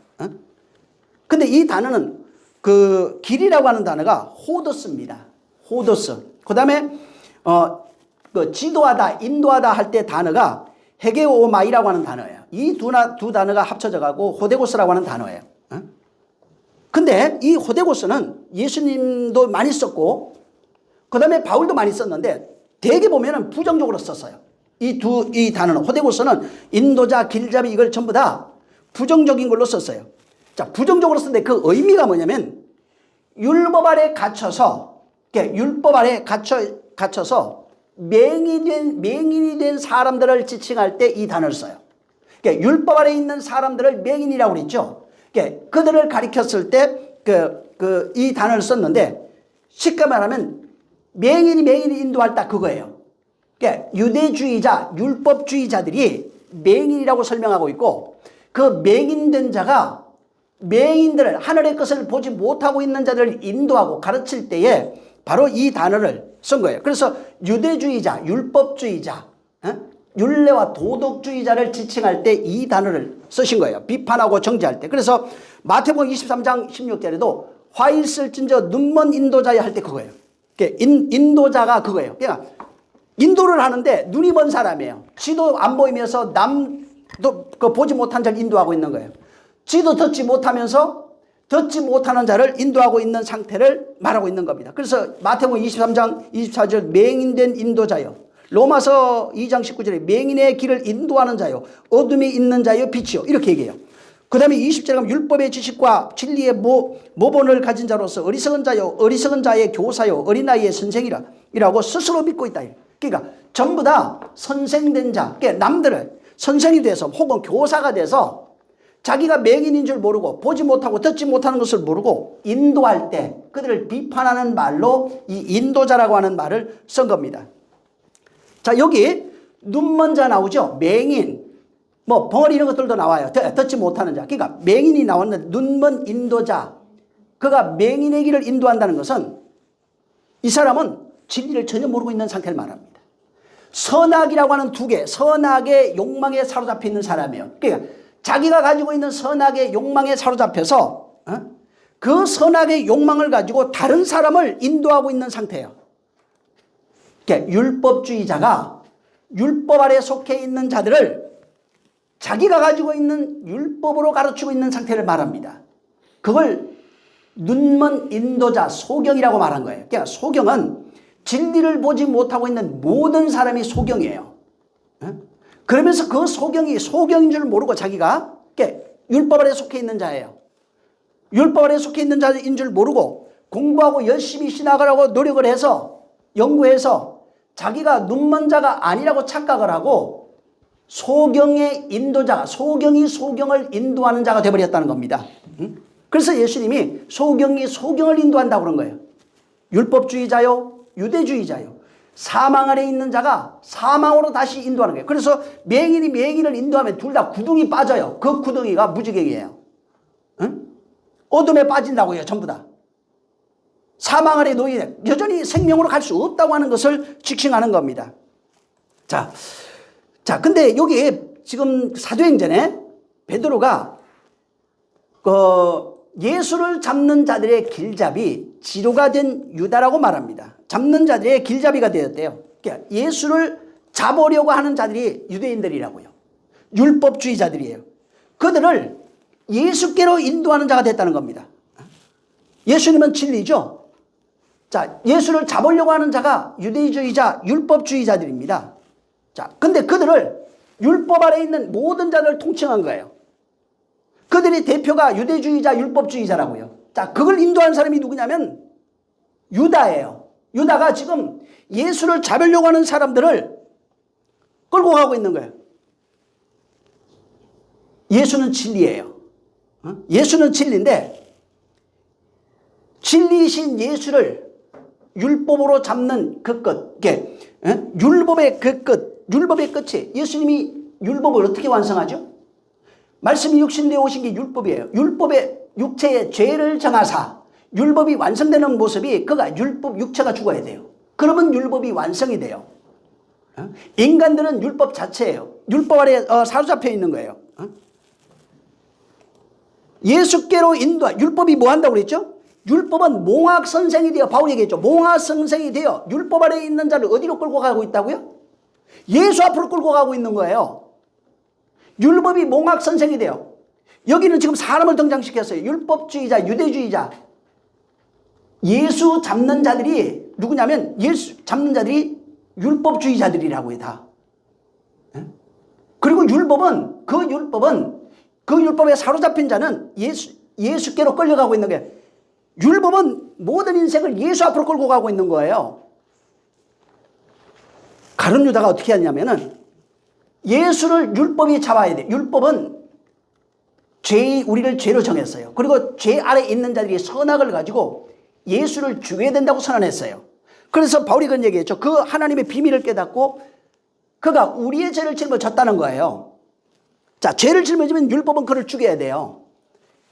근데 이 단어는 길이라고 하는 단어가 호도스입니다. 호도스. 그 다음에 지도하다, 인도하다 할 때 단어가 헤게오마이라고 하는 단어예요. 이 두 단어가 합쳐져 가고 호데고스라고 하는 단어예요. 근데 이 호데고스는 예수님도 많이 썼고 그 다음에 바울도 많이 썼는데 대개 보면은 부정적으로 썼어요. 이 단어는, 호데고스는 인도자, 길잡이 이걸 전부 다 부정적인 걸로 썼어요. 자, 부정적으로 썼는데 그 의미가 뭐냐면 율법 아래 갇혀서, 율법 아래 갇혀서 맹인이 된 사람들을 지칭할 때 이 단어를 써요. 율법 아래 있는 사람들을 맹인이라고 그랬죠. 그들을 가리켰을 때 이 단어를 썼는데, 쉽게 말하면 맹인이 인도할 때 그거예요. 유대주의자, 율법주의자들이 맹인이라고 설명하고 있고, 그 맹인된 자가 맹인들을, 하늘의 것을 보지 못하고 있는 자들을 인도하고 가르칠 때에 바로 이 단어를 쓴 거예요. 그래서 유대주의자, 율법주의자, 율례와 도덕주의자를 지칭할 때 이 단어를 쓰신 거예요. 비판하고 정죄할 때. 그래서 마태복음 23장 16절에도 화 있을진저 눈먼 인도자야 할 때 그거예요. 인도자가 그거예요. 그러니까 인도를 하는데 눈이 먼 사람이에요. 지도 안 보이면서 남도 보지 못한 자를 인도하고 있는 거예요. 지도 듣지 못하면서 듣지 못하는 자를 인도하고 있는 상태를 말하고 있는 겁니다. 그래서 마태복음 23장 24절 맹인된 인도자요. 로마서 2장 19절에 맹인의 길을 인도하는 자요. 어둠이 있는 자요. 빛이요. 이렇게 얘기해요. 그 다음에 20절에 가면 율법의 지식과 진리의 모본을 가진 자로서 어리석은 자요. 어리석은 자의 교사요. 어린아이의 선생이라고 스스로 믿고 있다. 그러니까 전부 다 선생된 자, 그러니까 남들을 선생이 돼서 혹은 교사가 돼서 자기가 맹인인 줄 모르고 보지 못하고 듣지 못하는 것을 모르고 인도할 때 그들을 비판하는 말로 이 인도자라고 하는 말을 쓴 겁니다. 자, 여기 눈먼 자 나오죠. 맹인, 벙어리 이런 것들도 나와요. 듣지 못하는 자. 그러니까 맹인이 나왔는데 눈먼 인도자, 그가 맹인의 길을 인도한다는 것은 이 사람은 진리를 전혀 모르고 있는 상태를 말합니다. 선악이라고 하는 두 개, 선악의 욕망에 사로잡혀 있는 사람이에요. 그러니까 자기가 가지고 있는 선악의 욕망에 사로잡혀서 그 선악의 욕망을 가지고 다른 사람을 인도하고 있는 상태예요. 그러니까 율법주의자가 율법 아래 속해 있는 자들을 자기가 가지고 있는 율법으로 가르치고 있는 상태를 말합니다. 그걸 눈먼 인도자, 소경이라고 말한 거예요. 그러니까 소경은 진리를 보지 못하고 있는 모든 사람이 소경이에요. 그러면서 그 소경이 소경인 줄 모르고 자기가 율법 아래 속해 있는 자예요. 율법 아래 속해 있는 자인 줄 모르고 공부하고 열심히 신학을 하고 노력을 해서 연구해서 자기가 눈먼 자가 아니라고 착각을 하고 소경의 인도자가, 소경이 소경을 인도하는 자가 되어버렸다는 겁니다. 그래서 예수님이 소경이 소경을 인도한다고 그런 거예요. 율법주의자요, 유대주의자요. 사망 아래 있는 자가 사망으로 다시 인도하는 거예요. 그래서 맹인이 맹인을 인도하면 둘 다 구덩이 빠져요. 그 구덩이가 무지개예요. 어둠에 빠진다고요. 전부 다. 사망 아래 놓이네. 여전히 생명으로 갈 수 없다고 하는 것을 지칭하는 겁니다. 자, 근데 여기 지금 사도행전에 베드로가 예수를 잡는 자들의 길잡이, 지도가 된 유다라고 말합니다. 잡는 자들의 길잡이가 되었대요. 그러니까 예수를 잡으려고 하는 자들이 유대인들이라고요. 율법주의자들이에요. 그들을 예수께로 인도하는 자가 됐다는 겁니다. 예수님은 진리죠. 자, 예수를 잡으려고 하는 자가 유대주의자, 율법주의자들입니다. 자, 근데 그들을 율법 아래 있는 모든 자들을 통칭한 거예요. 그들의 대표가 유대주의자, 율법주의자라고요. 자, 그걸 인도하는 사람이 누구냐면 유다예요. 유다가 지금 예수를 잡으려고 하는 사람들을 끌고 가고 있는 거예요. 예수는 진리예요. 예수는 진리인데 진리이신 예수를 율법으로 잡는 그 끝, 율법의 그 끝, 율법의 끝이 예수님이 율법을 어떻게 완성하죠? 말씀이 육신되어 오신 게 율법이에요. 율법의 육체의 죄를 정하사 율법이 완성되는 모습이 그가 율법 육체가 죽어야 돼요. 그러면 율법이 완성이 돼요. 인간들은 율법 자체예요. 율법 아래 사로잡혀 있는 거예요. 예수께로 인도하. 율법이 뭐 한다고 그랬죠? 율법은 몽학 선생이 되어, 바울이 얘기했죠. 몽학 선생이 되어 율법 아래 있는 자를 어디로 끌고 가고 있다고요? 예수 앞으로 끌고 가고 있는 거예요. 율법이 몽학 선생이 돼요. 여기는 지금 사람을 등장시켰어요. 율법주의자, 유대주의자. 예수 잡는 자들이 누구냐면 예수 잡는 자들이 율법주의자들이라고요, 다. 예? 그리고 율법은 그 율법에 사로잡힌 자는 예수께로 끌려가고 있는 게, 율법은 모든 인생을 예수 앞으로 끌고 가고 있는 거예요. 가룟 유다가 어떻게 하냐면은 예수를 율법이 잡아야 돼. 율법은 우리를 죄로 정했어요. 그리고 죄 아래 있는 자들이 선악을 가지고 예수를 죽여야 된다고 선언했어요. 그래서 바울이 그런 얘기했죠. 그 하나님의 비밀을 깨닫고 그가 우리의 죄를 짊어졌다는 거예요. 자, 죄를 짊어지면 율법은 그를 죽여야 돼요.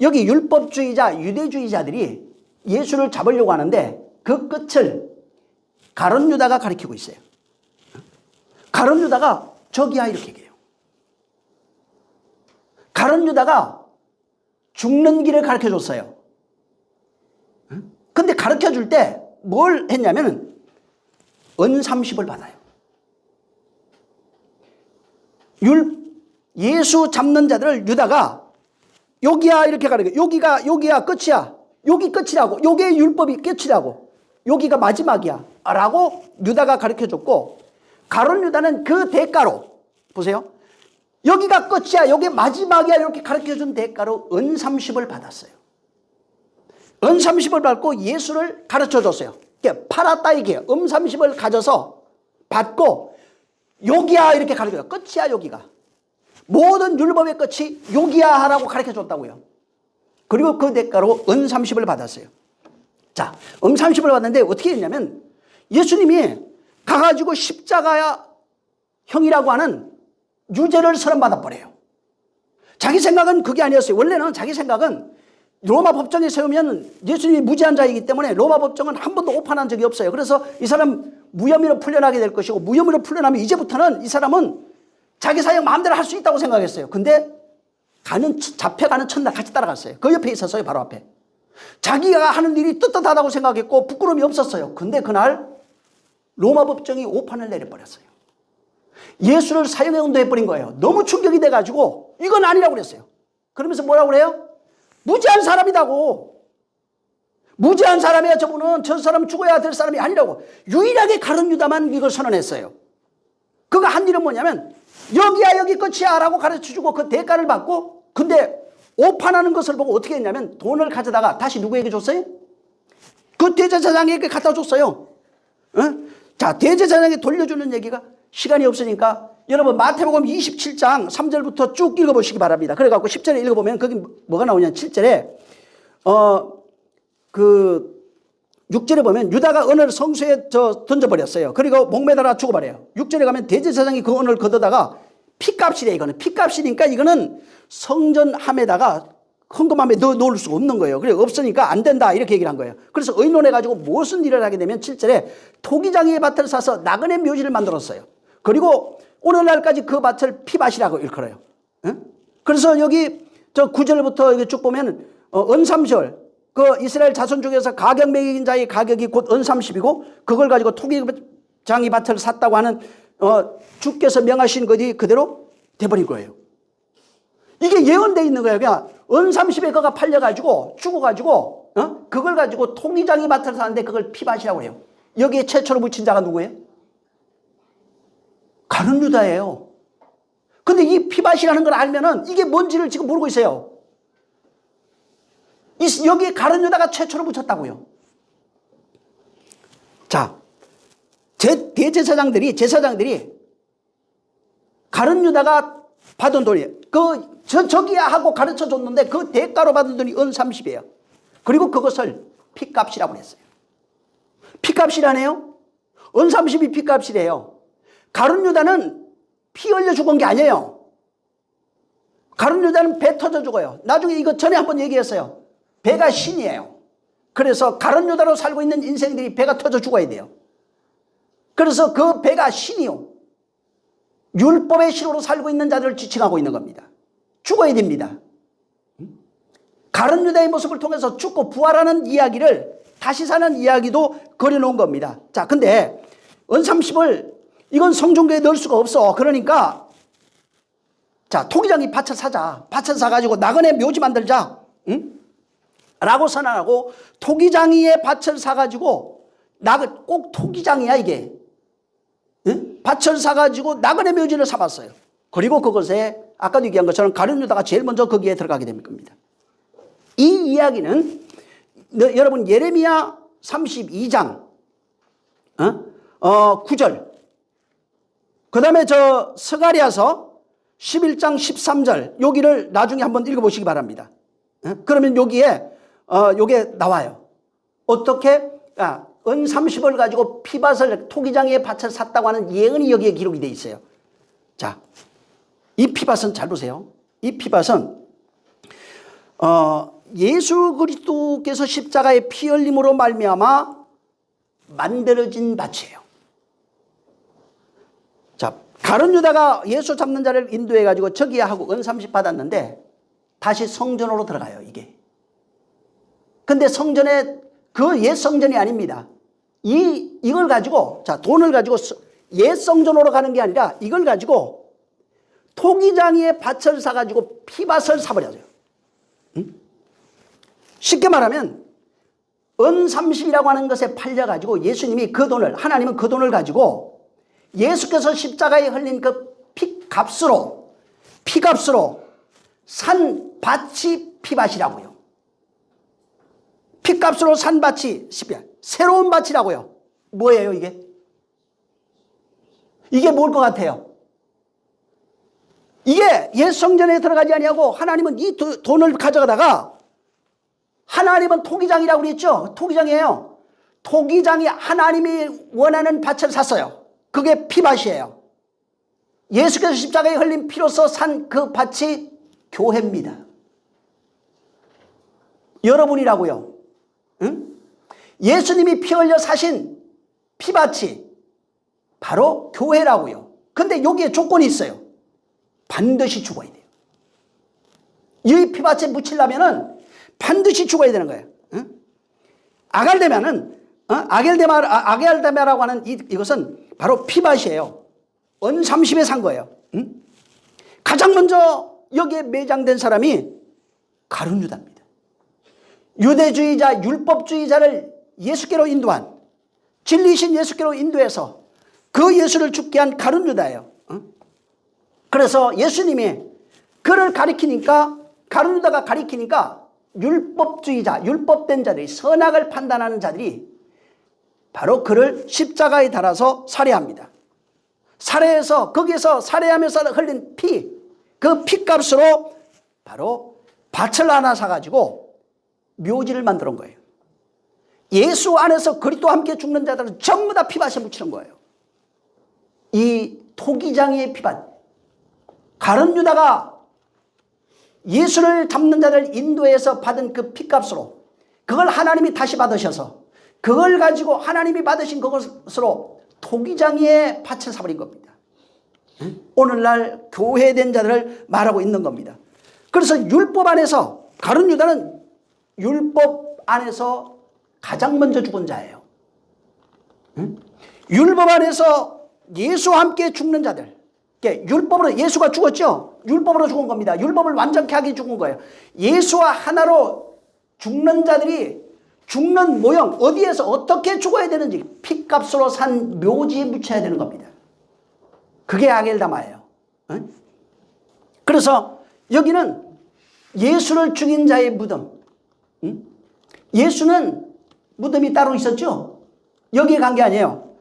여기 율법주의자, 유대주의자들이 예수를 잡으려고 하는데 그 끝을 가룟 유다가 가리키고 있어요. 가룟 유다가 저기야 이렇게 얘기해요. 가룟 유다가 죽는 길을 가르쳐 줬어요. 근데 가르쳐 줄 때 뭘 했냐면 은 30을 받아요. 예수 잡는 자들을 유다가 여기야 이렇게 가르쳐. 여기야 끝이야. 여기 끝이라고. 요게 율법이 끝이라고. 여기가 마지막이야 라고 유다가 가르쳐 줬고, 가룟 유다는 그 대가로, 보세요, 여기가 끝이야, 여기 마지막이야 이렇게 가르쳐 준 대가로 은 30을 받았어요. 은 30을 받고 예수를 가르쳐 줬어요. 팔았다 이게요. 은 30을 가져서 받고 여기야 이렇게 가르쳐 줘. 끝이야 여기가. 모든 율법의 끝이 여기야 하라고 가르쳐 줬다고요. 그리고 그 대가로 은 30을 받았어요. 자, 은 30을 받았는데 어떻게 했냐면 예수님이 가가지고 십자가야 형이라고 하는 유죄를 선언받아 버려요. 자기 생각은 그게 아니었어요. 원래는 자기 생각은 로마 법정에 세우면 예수님이 무죄한 자이기 때문에 로마 법정은 한 번도 오판한 적이 없어요. 그래서 이 사람 무혐의로 풀려나게 될 것이고, 무혐의로 풀려나면 이제부터는 이 사람은 자기 사역 마음대로 할 수 있다고 생각했어요. 근데 잡혀가는 첫날 같이 따라갔어요. 그 옆에 있었어요. 바로 앞에. 자기가 하는 일이 떳떳하다고 생각했고 부끄러움이 없었어요. 근데 그날 로마 법정이 오판을 내려버렸어요. 예수를 사형에 온도해버린 거예요. 너무 충격이 돼가지고 이건 아니라고 그랬어요. 그러면서 뭐라고 그래요? 무죄한 사람이라고. 무죄한 사람이야. 저분은 저 사람 죽어야 될 사람이 아니라고. 유일하게 가룟 유다만 이걸 선언했어요. 그가 한 일은 뭐냐면 여기야 여기 끝이야 라고 가르쳐주고 그 대가를 받고, 근데 오판하는 것을 보고 어떻게 했냐면 돈을 가져다가 다시 누구에게 줬어요? 그 대제사장에게 갖다 줬어요. 자, 대제사장에게 돌려주는 얘기가 시간이 없으니까 여러분 마태복음 27장 3절부터 쭉 읽어보시기 바랍니다. 그래갖고 10절에 읽어보면 거기 뭐가 나오냐면 7절에 6절에 보면 유다가 은을 성수에 던져버렸어요. 그리고 목매달아 죽어버려요. 6절에 가면 대제사장이 그 은을 걷어다가 피값이래. 이거는 피값이니까 이거는 성전함에다가 헌금함에 넣을 수가 없는 거예요. 그래 없으니까 안 된다 이렇게 얘기를 한 거예요. 그래서 의논해가지고 무슨 일을 하게 되면 7절에 토기장이의 밭을 사서 나그네 묘지를 만들었어요. 그리고 오늘날까지 그 밭을 피밭이라고 일컬어요. 그래서 여기 9절부터 여기 쭉 보면 은 30을 그 이스라엘 자손 중에서 가격 매긴 자의 가격이 곧 은 30이고 그걸 가지고 토기장이 밭을 샀다고 하는 주께서 명하신 것이 그대로 돼버린 거예요. 이게 예언되어 있는 거예요. 그냥 은 30에 그가 팔려가지고 죽어가지고 그걸 가지고 토기장이 밭을 사는데 그걸 피밭이라고 해요. 여기에 최초로 묻힌 자가 누구예요? 가룟 유다예요. 근데 이 피밭이라는 걸 알면은 이게 뭔지를 지금 모르고 있어요. 여기에 가룟 유다가 최초로 묻혔다고요. 자, 제사장들이 가룟 유다가 받은 돈이 저기야 하고 가르쳐 줬는데 그 대가로 받은 돈이 은 30이에요. 그리고 그것을 피값이라고 했어요. 피값이라네요. 은 30이 피값이래요. 가룟 유다는 피 흘려 죽은 게 아니에요. 가룟 유다는 배 터져 죽어요. 나중에 이거 전에 한번 얘기했어요. 배가 신이에요. 그래서 가룟 유다로 살고 있는 인생들이 배가 터져 죽어야 돼요. 그래서 그 배가 신이요. 율법의 신으로 살고 있는 자들을 지칭하고 있는 겁니다. 죽어야 됩니다. 가룟 유다의 모습을 통해서 죽고 부활하는 이야기를 다시 사는 이야기도 그려놓은 겁니다. 자, 근데 은 30을 이건 성전교에 넣을 수가 없어. 그러니까 자, 토기장이 밭을 사자. 밭을 사가지고 나그네 묘지 만들자. 라고 선언하고 토기장이의 밭을 사가지고 꼭 토기장이야 이게. 밭을 사가지고 나그네 묘지를 삼았어요. 그리고 그것에 아까도 얘기한 것처럼 가룟 유다가 제일 먼저 거기에 들어가게 될 겁니다. 이 이야기는 여러분 예레미야 32장 9절, 그 다음에 저 스가랴서 11장 13절, 여기를 나중에 한번 읽어보시기 바랍니다. 그러면 여기에 요게 나와요. 어떻게 은 30을 가지고 피밭을 토기장의 밭을 샀다고 하는 예언이 여기에 기록이 되어 있어요. 자, 이 피밭은 잘 보세요. 이 피밭은 예수 그리스도께서 십자가의 피 흘림으로 말미암아 만들어진 밭이에요. 자, 가룟 유다가 예수 잡는 자를 인도해 가지고 저기야 하고 은 30 받았는데 다시 성전으로 들어가요, 이게. 근데 성전에 그 옛 성전이 아닙니다. 이걸 가지고, 자, 돈을 가지고 옛 성전으로 가는 게 아니라 이걸 가지고 토기장의 밭을 사가지고 피밭을 사버려요. 응? 쉽게 말하면 은 30이라고 하는 것에 팔려가지고 예수님이 그 돈을, 하나님은 그 돈을 가지고 예수께서 십자가에 흘린 그 피값으로 산 밭이 피밭이라고요. 피값으로 산 밭이 새로운 밭이라고요. 뭐예요 이게? 이게 뭘 것 같아요? 이게 옛 성전에 들어가지 아니하고 하나님은 이 돈을 가져가다가, 하나님은 토기장이라고 그랬죠. 토기장이에요. 토기장이 하나님이 원하는 밭을 샀어요. 그게 피밭이에요. 예수께서 십자가에 흘린 피로서 산 그 밭이 교회입니다. 여러분이라고요. 응? 예수님이 피 흘려 사신 피밭이 바로 교회라고요. 근데 여기에 조건이 있어요. 반드시 죽어야 돼요. 이 피밭에 묻히려면은 반드시 죽어야 되는 거예요. 응? 아갈데마는 아겔데마라고 하는 이것은 바로 피밭이에요. 은 30에 산 거예요. 응? 가장 먼저 여기에 매장된 사람이 가룟 유다입니다. 유대주의자, 율법주의자를 예수께로 인도한, 진리신 예수께로 인도해서 그 예수를 죽게 한 가룟 유다예요. 그래서 예수님이 그를 가리키니까, 가룟 유다가 가리키니까 율법주의자, 율법된 자들이, 선악을 판단하는 자들이 바로 그를 십자가에 달아서 살해합니다. 살해해서 거기에서 살해하면서 흘린 피, 그 피값으로 바로 밭을 하나 사가지고 묘지를 만들어 온 거예요. 예수 안에서 그리스도와 함께 죽는 자들은 전부 다 피밭에 묻히는 거예요. 이 토기장의 피밭, 가룟 유다가 예수를 잡는 자를 인도해서 받은 그 피값으로, 그걸 하나님이 다시 받으셔서 그걸 가지고 하나님이 받으신 그것으로 토기장의 밭을 사버린 겁니다. 오늘날 교회된 자들을 말하고 있는 겁니다. 그래서 율법 안에서, 가룟 유다는 율법 안에서 가장 먼저 죽은 자예요. 율법 안에서 예수와 함께 죽는 자들, 율법으로 예수가 죽었죠. 율법으로 죽은 겁니다. 율법을 완전케 하게 죽은 거예요. 예수와 하나로 죽는 자들이 죽는 모형, 어디에서 어떻게 죽어야 되는지 피값으로 산 묘지에 묻혀야 되는 겁니다. 그게 아겔다마예요. 그래서 여기는 예수를 죽인 자의 무덤, 예수는 무덤이 따로 있었죠. 여기에 간 게 아니에요.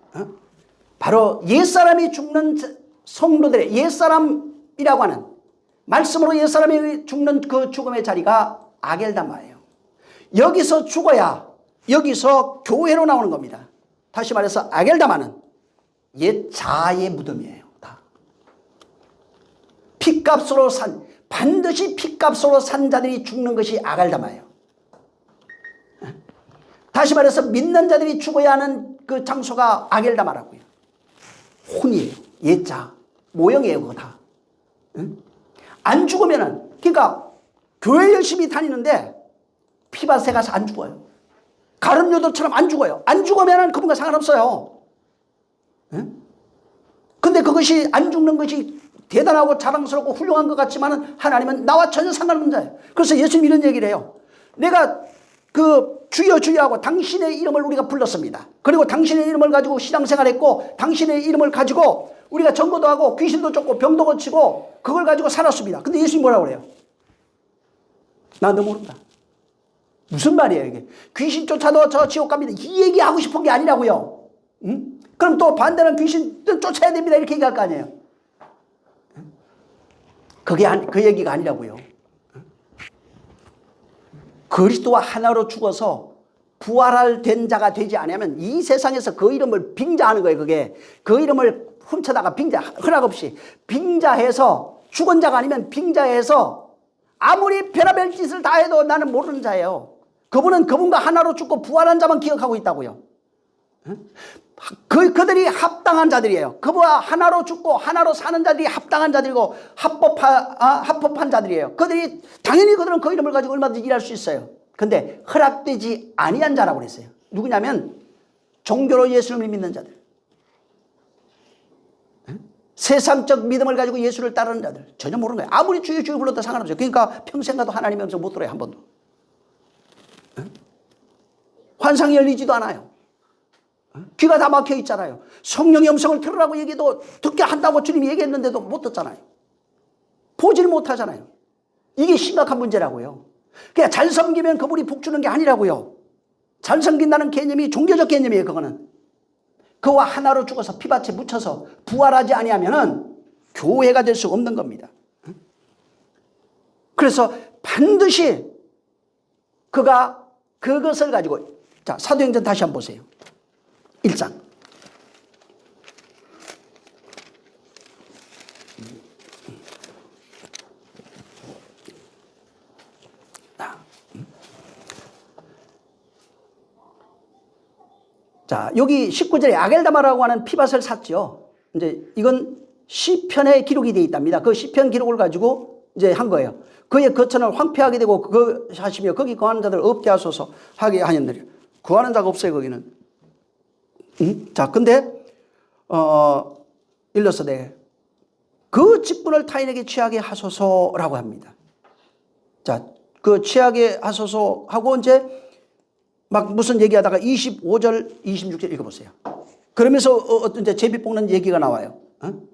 바로 옛사람이 죽는 성도들의, 옛사람이라고 하는, 말씀으로 옛사람이 죽는 그 죽음의 자리가 아겔다마예요. 여기서 죽어야 여기서 교회로 나오는 겁니다. 다시 말해서 아겔다마는 옛 자의 무덤이에요. 다 피값으로 산, 반드시 피값으로 산 자들이 죽는 것이 아겔다마예요. 다시 말해서 믿는 자들이 죽어야 하는 그 장소가 아겔다마라고요. 혼이에요. 옛자 모형이에요. 그거 다. 안 죽으면은, 그러니까 교회 열심히 다니는데 피밭에 가서 안 죽어요. 가룟 유다처럼 안 죽어요. 안 죽으면은 그분과 상관없어요. 근데 그것이 안 죽는 것이 대단하고 자랑스럽고 훌륭한 것 같지만은 하나님은 나와 전혀 상관없는 자예요. 그래서 예수님이 이런 얘기를 해요. 내가 그 주여 주여 하고 당신의 이름을 우리가 불렀습니다. 그리고 당신의 이름을 가지고 신앙생활했고 당신의 이름을 가지고 우리가 전거도 하고 귀신도 쫓고 병도 고치고 그걸 가지고 살았습니다. 근데 예수님이 뭐라고 그래요? 나 너 모른다. 무슨 말이에요 이게? 귀신 쫓아도 저 지옥 갑니다. 이 얘기하고 싶은 게 아니라고요. 응? 그럼 또 반대는 귀신 쫓아야 됩니다. 이렇게 얘기할 거 아니에요. 그 얘기가 아니라고요. 그리스도와 하나로 죽어서 부활된 자가 되지 않으면 이 세상에서 그 이름을 빙자하는 거예요. 그게 그 이름을 훔쳐다가 빙자 허락 없이 빙자해서 죽은 자가 아니면 빙자해서 아무리 별의별 짓을 다 해도 나는 모르는 자예요. 그분은 그분과 하나로 죽고 부활한 자만 기억하고 있다고요. 그들이 합당한 자들이에요. 그와 하나로 죽고 하나로 사는 자들이 합당한 자들이고 합법한 자들이에요. 당연히 그들은 그 이름을 가지고 얼마든지 일할 수 있어요. 근데 허락되지 아니한 자라고 그랬어요. 누구냐면 종교로 예수를 믿는 자들, 세상적 믿음을 가지고 예수를 따르는 자들, 전혀 모르는 거예요. 아무리 주여 주여 불러도 상관없어요. 그러니까 평생 가도 하나님의 음성 못 들어요. 한 번도. 환상이 열리지도 않아요. 귀가 다 막혀 있잖아요. 성령의 음성을 들으라고 얘기도 듣게 한다고 주님이 얘기했는데도 못 듣잖아요. 보지를 못하잖아요. 이게 심각한 문제라고요. 그냥 잘 섬기면 그분이 복 주는 게 아니라고요. 잘 섬긴다는 개념이 종교적 개념이에요. 그거는 그와 하나로 죽어서 피밭에 묻혀서 부활하지 아니하면은 교회가 될 수 없는 겁니다. 그래서 반드시 그가 그것을 가지고, 자, 사도행전 다시 한번 보세요. 1장. 자, 여기 19절에 아겔다마라고 하는 피밭을 샀죠. 이제 이건 시편에 기록이 되어 있답니다. 그 시편 기록을 가지고 이제 한 거예요. 그의 거처는 황폐하게 되고 그 하시며 거기 거하는 자들 없게 하소서 하게 하였느니라. 거하는 자가 없어요, 거기는. 자, 근데 일러서되 그 직분을 타인에게 취하게 하소서라고 합니다. 자, 그 취하게 하소서 하고 이제 막 무슨 얘기하다가 25절, 26절 읽어보세요. 그러면서 이제 제비 뽑는 얘기가 나와요.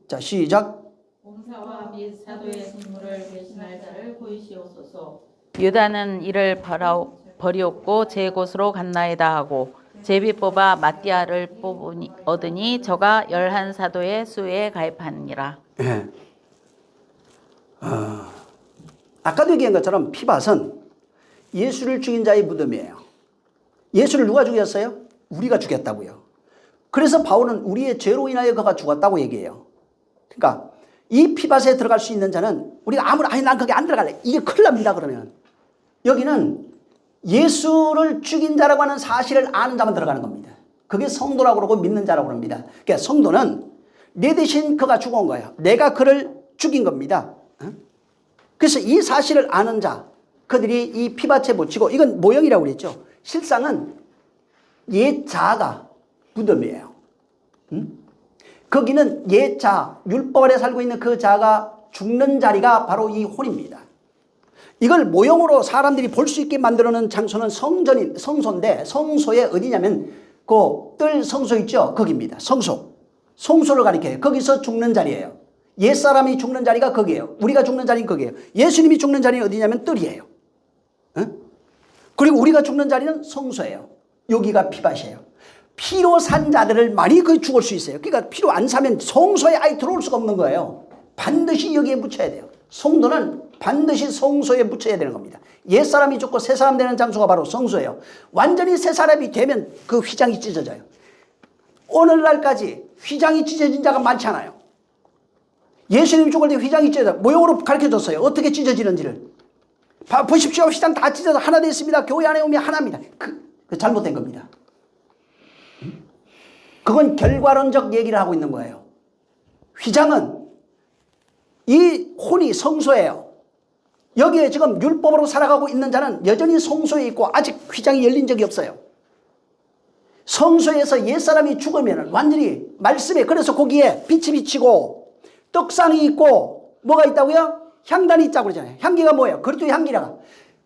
자, 시작. 봉사와 및 사도의 직무를 배신할 자를 보이시옵소서. 유다는 이를 버리었고 제 곳으로 갔나이다 하고 제비 뽑아 마띠아를 얻으니 저가 11사도의 수에 가입하니라. 예. 아까도 얘기한 것처럼 피밭은 예수를 죽인 자의 무덤이에요. 예수를 누가 죽였어요? 우리가 죽였다고요. 그래서 바울은 우리의 죄로 인하여 그가 죽었다고 얘기해요. 그러니까 이 피밭에 들어갈 수 있는 자는 우리가 난 거기 안 들어갈래. 이게 큰일 납니다. 그러면 여기는 예수를 죽인 자라고 하는 사실을 아는 자만 들어가는 겁니다. 그게 성도라고 그러고 믿는 자라고 합니다. 그러니까 성도는 내 대신 그가 죽어온 거예요. 내가 그를 죽인 겁니다. 그래서 이 사실을 아는 자, 그들이 이 피밭에 묻히고, 이건 모형이라고 그랬죠. 실상은 옛 자아가 무덤이에요. 거기는 옛 자아, 율법 아래 살고 있는 그 자아가 죽는 자리가 바로 이 혼입니다. 이걸 모형으로 사람들이 볼 수 있게 만들어놓은 장소는 성소인데, 성소에 어디냐면 그 뜰 성소 있죠? 거기입니다. 성소를 가리켜요. 거기서 죽는 자리예요. 옛사람이 죽는 자리가 거기예요. 우리가 죽는 자리는 거기예요. 예수님이 죽는 자리는 어디냐면 뜰이에요. 그리고 우리가 죽는 자리는 성소예요. 여기가 피밭이에요. 피로 산 자들을 많이 거기 죽을 수 있어요. 그러니까 피로 안 사면 성소에 아예 들어올 수가 없는 거예요. 반드시 여기에 묻혀야 돼요. 성도는 반드시 성소에 묻혀야 되는 겁니다. 옛사람이 죽고 새사람 되는 장소가 바로 성소예요. 완전히 새사람이 되면 그 휘장이 찢어져요. 오늘날까지 휘장이 찢어진 자가 많지 않아요. 예수님이 죽을 때 휘장이 찢어져 모형으로 가르쳐줬어요. 어떻게 찢어지는지를. 보십시오. 휘장 다 찢어서 하나 됐습니다. 교회 안에 오면 하나입니다. 그 잘못된 겁니다. 그건 결과론적 얘기를 하고 있는 거예요. 휘장은 이 혼이 성소예요. 여기에 지금 율법으로 살아가고 있는 자는 여전히 성소에 있고 아직 휘장이 열린 적이 없어요. 성소에서 옛사람이 죽으면 완전히 말씀에, 그래서 거기에 빛이 비치고 떡상이 있고 뭐가 있다고요? 향단이 있다고 그러잖아요. 향기가 뭐예요? 그리스도의 향기라가.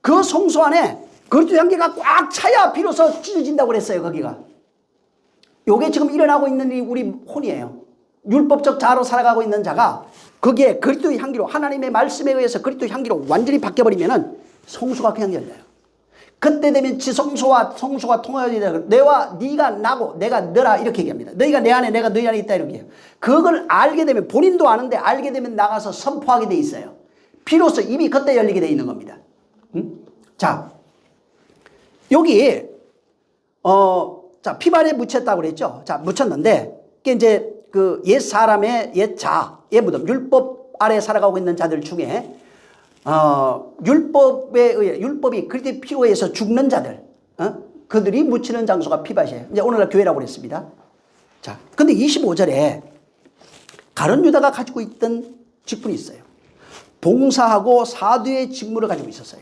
그 성소 안에 그리스도의 향기가 꽉 차야 비로소 찢어진다고 그랬어요. 거기가. 요게 지금 일어나고 있는 이 우리 혼이에요. 율법적 자로 살아가고 있는 자가 거기에 그리스도의 향기로, 하나님의 말씀에 의해서 그리스도의 향기로 완전히 바뀌어버리면은 성소가 그냥 열려요. 그때 되면 지성소와 성소가 통하여야 돼. 내와 네가 나고 내가 너라 이렇게 얘기합니다. 너희가 내 안에 내가 너희 안에 있다 이렇게 해요. 그걸 알게 되면, 본인도 아는데 알게 되면 나가서 선포하게 돼 있어요. 비로소 입이 그때 열리게 돼 있는 겁니다. 자, 여기 자, 피발에 묻혔다고 그랬죠. 자, 묻혔는데 이게 이제 그 옛 사람의 옛 자, 옛 무덤, 율법 아래 살아가고 있는 자들 중에 율법에 의해, 율법이 그리스도의 피로 해서 죽는 자들, 그들이 묻히는 장소가 피밭이에요. 이제 오늘날 교회라고 그랬습니다. 자, 근데 25절에 가룟 유다가 가지고 있던 직분이 있어요. 봉사하고 사도의 직무를 가지고 있었어요.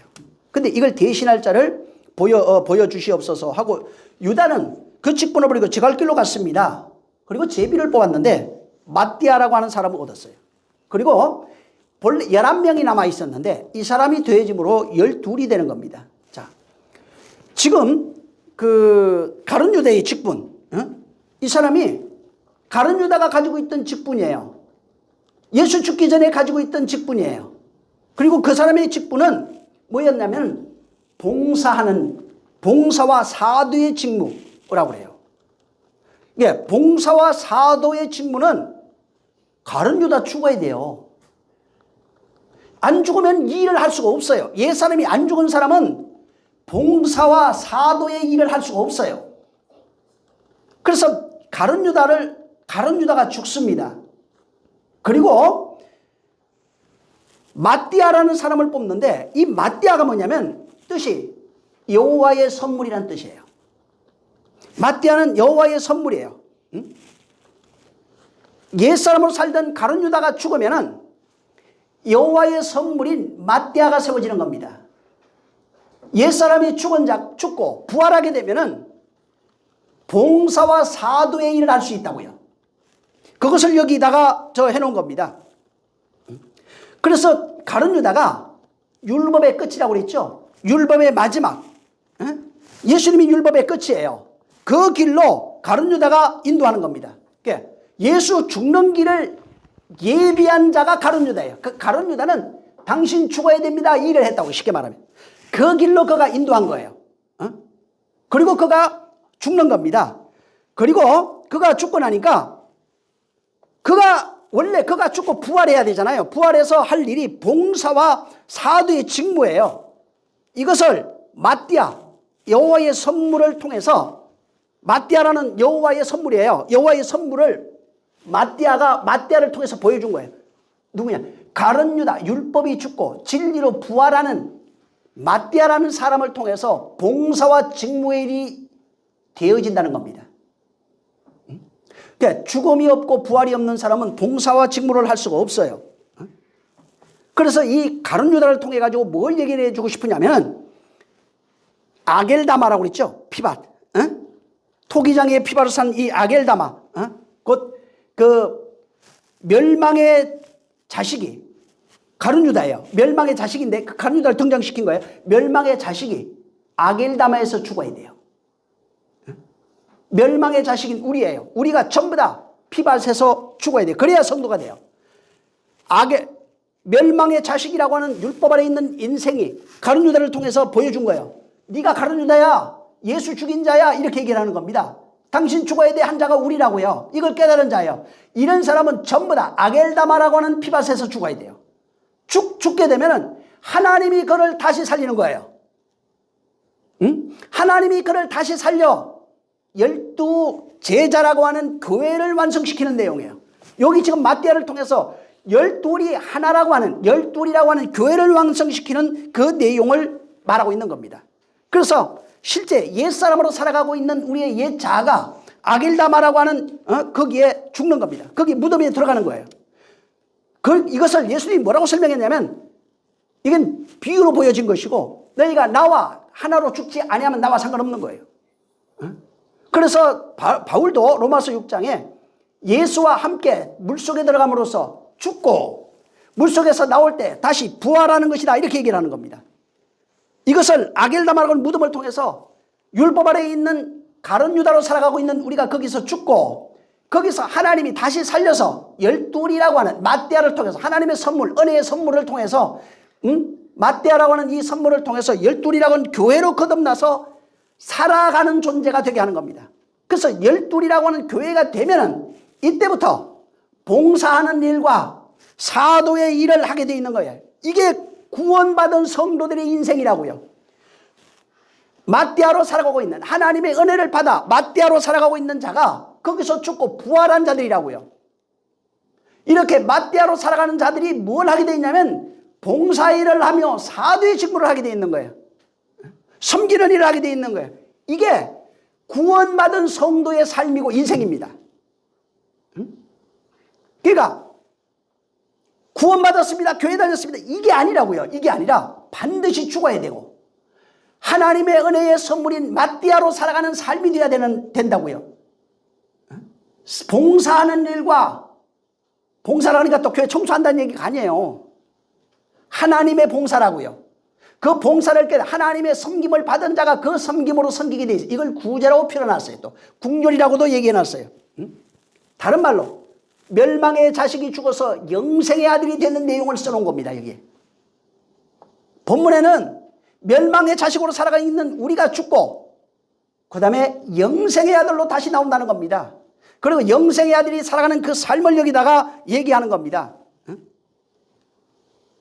근데 이걸 대신할 자를 보여주시옵소서 하고, 유다는 그 직분을 버리고 지 갈 길로 갔습니다. 그리고 제비를 뽑았는데 마띠아라고 하는 사람을 얻었어요. 그리고 본래 11명이 남아 있었는데 이 사람이 더해짐으로 12이 되는 겁니다. 자, 지금 그 가룟 유다의 직분, 이 사람이 가룟 유다가 가지고 있던 직분이에요. 예수 죽기 전에 가지고 있던 직분이에요. 그리고 그 사람의 직분은 뭐였냐면 봉사와 사도의 직무라고 해요. 예, 봉사와 사도의 직무는 가룟 유다 죽어야 돼요. 안 죽으면 이 일을 할 수가 없어요. 옛 사람이 안 죽은 사람은 봉사와 사도의 일을 할 수가 없어요. 그래서 가룟 유다가 죽습니다. 그리고 마띠아라는 사람을 뽑는데 이 마띠아가 뭐냐면 뜻이 여호와의 선물이란 뜻이에요. 마띠아는 여호와의 선물이에요. 옛사람으로 살던 가룟 유다가 죽으면은 여호와의 선물인 마띠아가 세워지는 겁니다. 옛사람이 죽고 부활하게 되면은 봉사와 사도의 일을 할 수 있다고요. 그것을 여기다가 해놓은 겁니다. 그래서 가룟 유다가 율법의 끝이라고 그랬죠. 율법의 마지막, 예수님이 율법의 끝이에요. 그 길로 가룟 유다가 인도하는 겁니다. 예수 죽는 길을 예비한 자가 가룟 유다예요. 그 가룟 유다는 당신 죽어야 됩니다 이 일을 했다고, 쉽게 말하면. 그 길로 그가 인도한 거예요. 그리고 그가 죽는 겁니다. 그리고 그가 죽고 나니까 원래 그가 죽고 부활해야 되잖아요. 부활해서 할 일이 봉사와 사도의 직무예요. 이것을 마띠아, 여호와의 선물을 통해서, 마띠아라는 여호와의 선물이에요. 여호와의 선물을 마띠아를 통해서 보여준 거예요. 누구냐? 가룟 유다, 율법이 죽고 진리로 부활하는 마띠아라는 사람을 통해서 봉사와 직무의 일이 되어진다는 겁니다. 그러니까 죽음이 없고 부활이 없는 사람은 봉사와 직무를 할 수가 없어요. 그래서 이 가룟 유다를 통해 가지고 뭘 얘기를 해주고 싶으냐면, 아겔다마라고 그랬죠. 피밭. 토기장의 피밭을 산 이 아겔다마, 곧 그 멸망의 자식이 가룟 유다예요. 멸망의 자식인데 그 가룟 유다를 등장시킨 거예요. 멸망의 자식이 아겔다마에서 죽어야 돼요. 멸망의 자식인 우리예요. 우리가 전부 다 피밭에서 죽어야 돼요. 그래야 성도가 돼요. 멸망의 자식이라고 하는 율법 아래 있는 인생이 가룟 유다를 통해서 보여준 거예요. 네가 가룟 유다야, 예수 죽인 자야, 이렇게 얘기를 하는 겁니다. 당신 죽어야 돼 한 자가 우리라고요. 이걸 깨달은 자예요. 이런 사람은 전부 다 아겔다마라고 하는 피밭에서 죽어야 돼요. 죽게 되면은 하나님이 그를 다시 살리는 거예요. 하나님이 그를 다시 살려 12 제자라고 하는 교회를 완성시키는 내용이에요. 여기 지금 마띠아를 통해서 12이 하나라고 하는, 12이라고 하는 교회를 완성시키는 그 내용을 말하고 있는 겁니다. 그래서 실제 옛사람으로 살아가고 있는 우리의 옛 자아가 아겔다마라고 하는 거기에 죽는 겁니다. 거기 무덤에 들어가는 거예요. 이것을 예수님이 뭐라고 설명했냐면, 이건 비유로 보여진 것이고 너희가 나와 하나로 죽지 아니하면 나와 상관없는 거예요. 그래서 바울도 로마서 6장에 예수와 함께 물속에 들어감으로써 죽고 물속에서 나올 때 다시 부활하는 것이다 이렇게 얘기를 하는 겁니다. 이것을 아겔다마라고 하는 무덤을 통해서 율법 아래에 있는 가룟 유다로 살아가고 있는 우리가 거기서 죽고 거기서 하나님이 다시 살려서 열둘이라고 하는 마띠아를 통해서 하나님의 선물, 은혜의 선물을 통해서 마띠아라고 하는 이 선물을 통해서 열둘이라고 하는 교회로 거듭나서 살아가는 존재가 되게 하는 겁니다. 그래서 열둘이라고 하는 교회가 되면은 이때부터 봉사하는 일과 사도의 일을 하게 돼 있는 거예요. 이게 구원받은 성도들의 인생이라고요. 마띠아로 살아가고 있는, 하나님의 은혜를 받아 마띠아로 살아가고 있는 자가 거기서 죽고 부활한 자들이라고요. 이렇게 마띠아로 살아가는 자들이 뭘 하게 돼 있냐면 봉사일을 하며 사도의 직무를 하게 돼 있는 거예요. 섬기는 일을 하게 돼 있는 거예요. 이게 구원받은 성도의 삶이고 인생입니다. 그러니까 구원받았습니다, 교회 다녔습니다, 이게 아니라고요. 이게 아니라 반드시 죽어야 되고 하나님의 은혜의 선물인 마띠아로 살아가는 삶이 되어야 된다고요. 봉사하는 일과, 봉사라니까 또 교회 청소한다는 얘기가 아니에요. 하나님의 봉사라고요. 그 봉사를 깨 하나님의 섬김을 받은 자가 그 섬김으로 섬기게 돼 있어요. 이걸 구제라고 표현해놨어요. 또 국률이라고도 얘기해놨어요. 다른 말로 멸망의 자식이 죽어서 영생의 아들이 되는 내용을 써놓은 겁니다. 여기에 본문에는 멸망의 자식으로 살아가 있는 우리가 죽고 그 다음에 영생의 아들로 다시 나온다는 겁니다. 그리고 영생의 아들이 살아가는 그 삶을 여기다가 얘기하는 겁니다.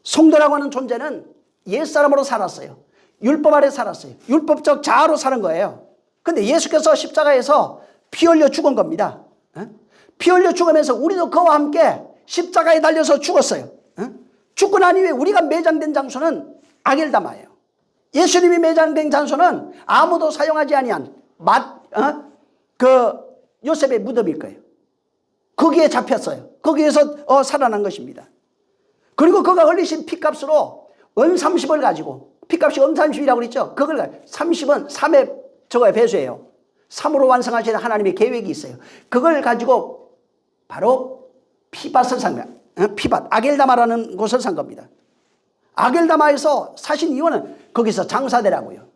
성도라고 하는 존재는 옛사람으로 살았어요. 율법 아래 살았어요. 율법적 자아로 사는 거예요. 근데 예수께서 십자가에서 피 흘려 죽은 겁니다. 피 흘려 죽으면서 우리도 그와 함께 십자가에 달려서 죽었어요. 죽고 난 이후에 우리가 매장된 장소는 아겔다마예요. 예수님이 매장된 장소는 아무도 사용하지 아니한 요셉의 무덤일 거예요. 거기에 잡혔어요. 거기에서 살아난 것입니다. 그리고 그가 흘리신 피값으로 은 30을 가지고, 피값이 은 30이라고 그랬죠. 그걸 30은 3의 저거의 배수예요. 3으로 완성하시는 하나님의 계획이 있어요. 그걸 가지고 바로 피밭을 산 거야. 피밭, 아겔다마라는 곳을 산 겁니다. 아겔다마에서 사신 이유는 거기서 장사되라고요.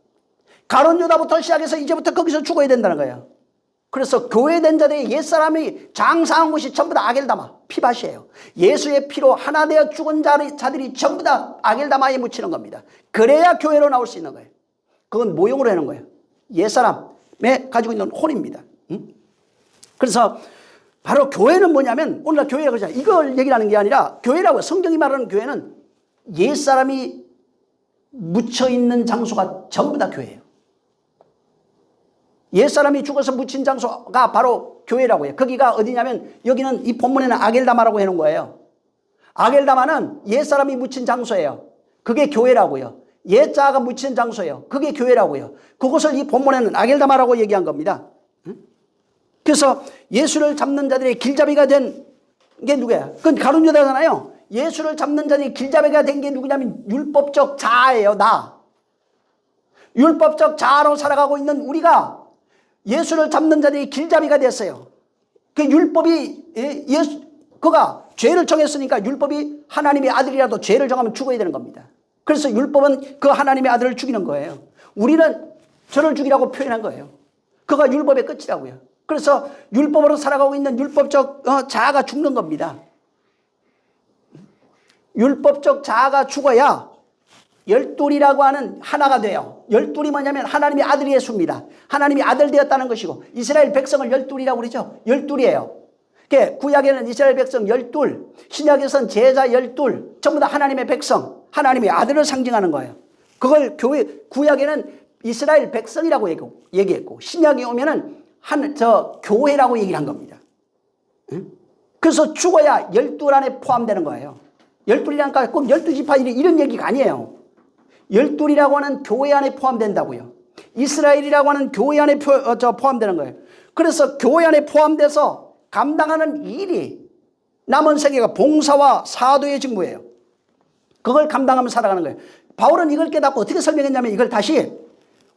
가룟 유다부터 시작해서 이제부터 거기서 죽어야 된다는 거예요. 그래서 교회된 자들의 옛사람이 장사한 곳이 전부 다 아겔다마, 피밭이에요. 예수의 피로 하나 되어 죽은 자들이 전부 다 아겔다마에 묻히는 겁니다. 그래야 교회로 나올 수 있는 거예요. 그건 모형으로 하는 거예요. 옛사람에 가지고 있는 혼입니다. 그래서 바로 교회는 뭐냐면, 오늘날 교회라고 그러잖아요. 이걸 얘기하는 게 아니라 교회라고, 성경이 말하는 교회는 옛사람이 묻혀있는 장소가 전부 다 교회예요. 옛사람이 죽어서 묻힌 장소가 바로 교회라고 해요. 거기가 어디냐면, 여기는 이 본문에는 아겔다마라고 해놓은 거예요. 아겔다마는 옛사람이 묻힌 장소예요. 그게 교회라고요. 옛자가 묻힌 장소예요. 그게 교회라고요. 그것을 이 본문에는 아겔다마라고 얘기한 겁니다. 그래서 예수를 잡는 자들의 길잡이가 된 게 누구야? 그건 가룟 유다잖아요. 예수를 잡는 자들이 길잡이가 된 게 누구냐면 율법적 자아예요. 나. 율법적 자아로 살아가고 있는 우리가 예수를 잡는 자들이 길잡이가 됐어요. 그 율법이 그가 죄를 정했으니까 율법이 하나님의 아들이라도 죄를 정하면 죽어야 되는 겁니다. 그래서 율법은 그 하나님의 아들을 죽이는 거예요. 우리는 저를 죽이라고 표현한 거예요. 그가 율법의 끝이라고요. 그래서 율법으로 살아가고 있는 율법적 자아가 죽는 겁니다. 율법적 자아가 죽어야 열둘이라고 하는 하나가 돼요. 열둘이 뭐냐면 하나님의 아들이 예수입니다. 하나님이 아들 되었다는 것이고, 이스라엘 백성을 열둘이라고 그러죠. 열둘이에요. 구약에는 이스라엘 백성 열둘, 신약에서는 제자 열둘, 전부 다 하나님의 백성, 하나님의 아들을 상징하는 거예요. 그걸 구약에는 이스라엘 백성이라고 얘기했고, 신약에 오면은 교회라고 얘기를 한 겁니다. 그래서 죽어야 열둘 안에 포함되는 거예요. 열둘이라니까 꼭 12지파 이런 얘기가 아니에요. 열둘이라고 하는 교회 안에 포함된다고요. 이스라엘이라고 하는 교회 안에 포함되는 거예요. 그래서 교회 안에 포함돼서 감당하는 일이 남은 세계가 봉사와 사도의 직무예요. 그걸 감당하면서 살아가는 거예요. 바울은 이걸 깨닫고 어떻게 설명했냐면, 이걸 다시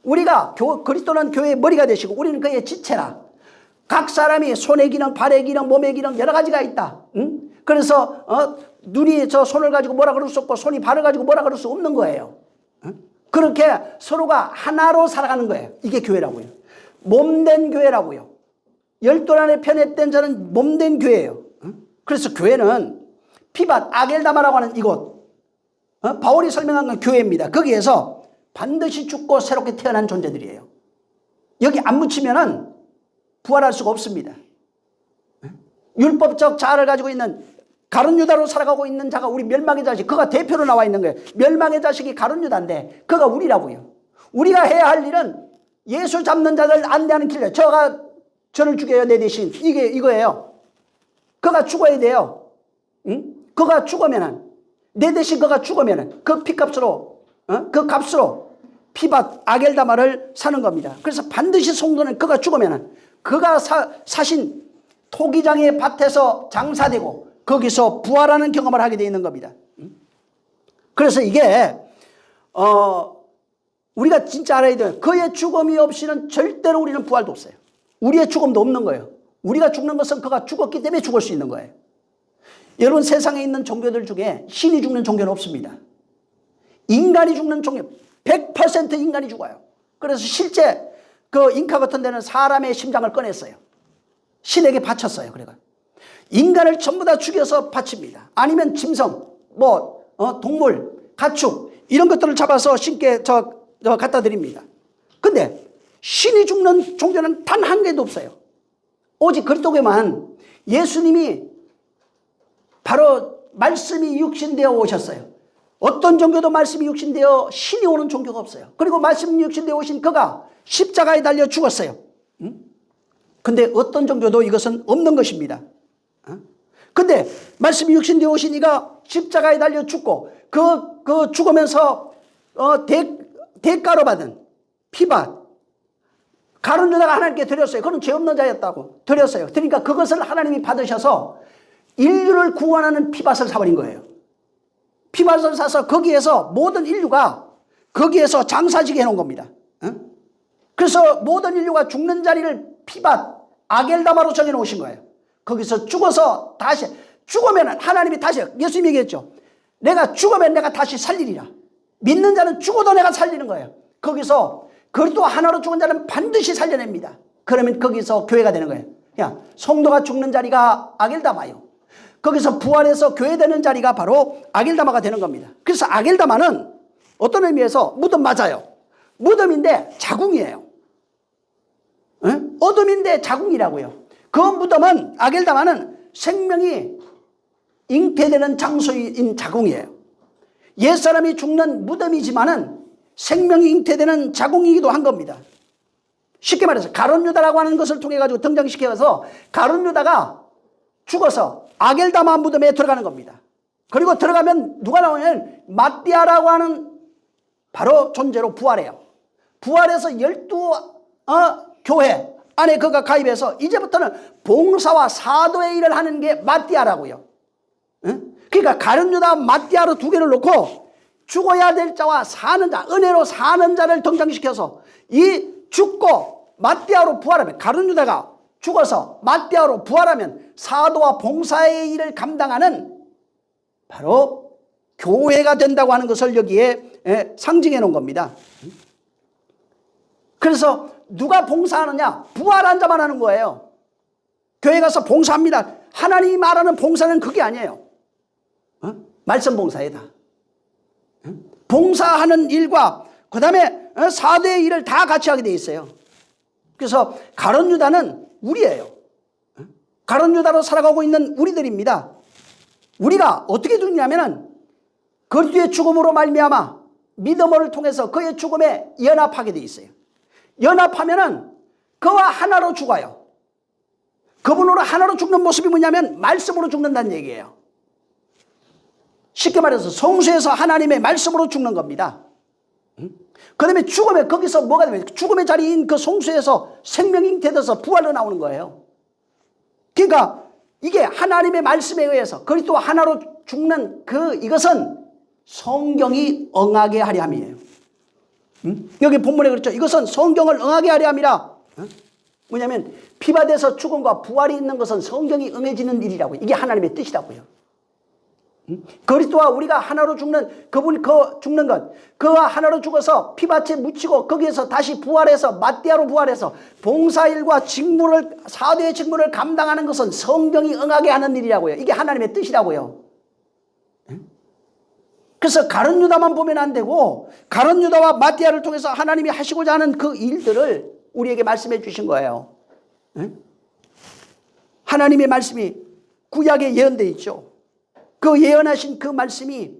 우리가 그리스도는 교회의 머리가 되시고 우리는 그의 지체라. 각 사람이 손의 기능, 발의 기능, 몸의 기능 여러 가지가 있다. 그래서 눈이 저 손을 가지고 뭐라 그럴 수 없고 손이 발을 가지고 뭐라 그럴 수 없는 거예요. 그렇게 서로가 하나로 살아가는 거예요. 이게 교회라고요. 몸된 교회라고요. 열두 안에 편입된 자는 몸된 교회예요. 그래서 교회는 피밧 아겔다마라고 하는 이곳, 바울이 설명한 건 교회입니다. 거기에서 반드시 죽고 새롭게 태어난 존재들이에요. 여기 안 묻히면은 부활할 수가 없습니다. 율법적 자아를 가지고 있는 가룟 유다로 살아가고 있는 자가 우리 멸망의 자식, 그가 대표로 나와 있는 거예요. 멸망의 자식이 가룟 유다인데 그가 우리라고요. 우리가 해야 할 일은 예수 잡는 자들 안내하는 길이에요. 저가 저를 죽여요 내 대신, 이거예요. 그가 죽어야 돼요. 응? 그가 죽으면은, 내 대신 그가 죽으면은 그 피값으로, 그 값으로 피밧 아겔다마를 사는 겁니다. 그래서 반드시 성도는 그가 죽으면은 그가 사신 토기장의 밭에서 장사되고 거기서 부활하는 경험을 하게 되어 있는 겁니다. 그래서 이게 우리가 진짜 알아야 돼요. 그의 죽음이 없이는 절대로 우리는 부활도 없어요. 우리의 죽음도 없는 거예요. 우리가 죽는 것은 그가 죽었기 때문에 죽을 수 있는 거예요. 여러분, 세상에 있는 종교들 중에 신이 죽는 종교는 없습니다. 인간이 죽는 종교, 100% 인간이 죽어요. 그래서 실제 그 잉카 같은 데는 사람의 심장을 꺼냈어요. 신에게 바쳤어요. 그래가 인간을 전부 다 죽여서 바칩니다. 아니면 짐승, 동물, 가축 이런 것들을 잡아서 신께 갖다 드립니다. 근데 신이 죽는 종교는 단 한 개도 없어요. 오직 그리스도께만 예수님이 바로 말씀이 육신되어 오셨어요. 어떤 종교도 말씀이 육신되어 신이 오는 종교가 없어요. 그리고 말씀이 육신되어 오신 그가 십자가에 달려 죽었어요. 근데 어떤 종교도 이것은 없는 것입니다. 근데 말씀이 육신되어 오신 이가 십자가에 달려 죽고 그 죽으면서 대가로 받은 피밧 가룟 유다가 하나님께 드렸어요. 그는 죄 없는 자였다고 드렸어요. 그러니까 그것을 하나님이 받으셔서 인류를 구원하는 피밧을 사버린 거예요. 피밧을 사서 거기에서 모든 인류가 거기에서 장사지게 해놓은 겁니다. 그래서 모든 인류가 죽는 자리를 피밧 아겔다마로 정해놓으신 거예요. 거기서 죽어서 다시 죽으면 하나님이 다시, 예수님이 얘기했죠. 내가 죽으면 내가 다시 살리리라. 믿는 자는 죽어도 내가 살리는 거예요. 거기서 그리스도 하나로 죽은 자는 반드시 살려냅니다. 그러면 거기서 교회가 되는 거예요. 야, 성도가 죽는 자리가 아겔다마요. 거기서 부활해서 교회되는 자리가 바로 아겔다마가 되는 겁니다. 그래서 아겔다마는 어떤 의미에서 무덤 맞아요. 무덤인데 자궁이에요. 어둠인데 자궁이라고요. 그 무덤은, 아겔다마는 생명이 잉태되는 장소인 자궁이에요. 옛사람이 죽는 무덤이지만은 생명이 잉태되는 자궁이기도 한 겁니다. 쉽게 말해서 가룟 유다라고 하는 것을 통해 가지고 등장시켜서 가룟 유다가 죽어서 아겔다마 무덤에 들어가는 겁니다. 그리고 들어가면 누가 나오냐면 마띠아라고 하는 바로 존재로 부활해요. 부활해서 12 교회 안에 그가 가입해서 이제부터는 봉사와 사도의 일을 하는 게 마띠아라고요. 그러니까 가룟 유다 마띠아로 두 개를 놓고 죽어야 될 자와 사는 자, 은혜로 사는 자를 등장시켜서 이 죽고 마띠아로 부활하면, 가룟 유다가 죽어서 마띠아로 부활하면 사도와 봉사의 일을 감당하는 바로 교회가 된다고 하는 것을 여기에 상징해 놓은 겁니다. 그래서 누가 봉사하느냐? 부활한 자만 하는 거예요. 교회 가서 봉사합니다. 하나님이 말하는 봉사는 그게 아니에요. 말씀 봉사에다. 봉사하는 일과 그 다음에 사도의 일을 다 같이 하게 돼 있어요. 그래서 가룟 유다는 우리예요. 가룟 유다로 살아가고 있는 우리들입니다. 우리가 어떻게 죽냐면은 그리스도의 죽음으로 말미암아 믿음을 통해서 그의 죽음에 연합하게 돼 있어요. 연합하면은 그와 하나로 죽어요. 그분으로 하나로 죽는 모습이 뭐냐면 말씀으로 죽는다는 얘기예요. 쉽게 말해서 성수에서 하나님의 말씀으로 죽는 겁니다. 그 다음에 죽음에, 거기서 뭐가 되면 죽음의 자리인 그 성수에서 생명이 잉태돼서 부활로 나오는 거예요. 그러니까 이게 하나님의 말씀에 의해서 그리스도 하나로 죽는 이것은 성경이 응하게 하려 함이에요. 여기 본문에 그렇죠. 이것은 성경을 응하게 하려 함이라. 뭐냐면 피밧에서 죽음과 부활이 있는 것은 성경이 응해지는 일이라고요. 이게 하나님의 뜻이라고요. 그리스도와 우리가 하나로 죽는 그분 죽는 것, 그와 하나로 죽어서 피밭에 묻히고 거기에서 다시 부활해서 마띠아로 부활해서 봉사일과 직무를 사도의 직무를 감당하는 것은 성경이 응하게 하는 일이라고요. 이게 하나님의 뜻이라고요. 그래서 가룟 유다만 보면 안 되고 가룟 유다와 마띠아를 통해서 하나님이 하시고자 하는 그 일들을 우리에게 말씀해 주신 거예요. 하나님의 말씀이 구약에 예언되어 있죠. 그 예언하신 그 말씀이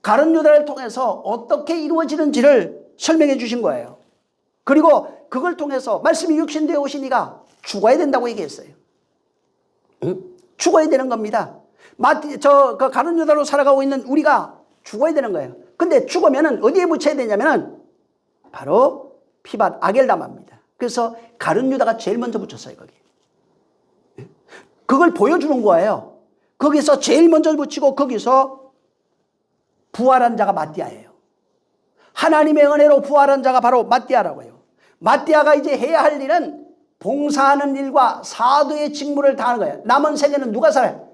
가룟 유다를 통해서 어떻게 이루어지는지를 설명해 주신 거예요. 그리고 그걸 통해서 말씀이 육신되어 오시니까 죽어야 된다고 얘기했어요. 죽어야 되는 겁니다. 그 가룟 유다로 살아가고 있는 우리가 죽어야 되는 거예요. 근데 죽으면은 어디에 묻혀야 되냐면은 바로 피밭 아겔다마입니다. 그래서 가룟 유다가 제일 먼저 묻혔어요, 거기. 그걸 보여주는 거예요. 거기서 제일 먼저 묻히고 거기서 부활한 자가 마띠아예요. 하나님의 은혜로 부활한 자가 바로 마띠아라고요. 마띠아가 이제 해야 할 일은 봉사하는 일과 사도의 직무를 다하는 거예요. 남은 생에는 누가 살아요?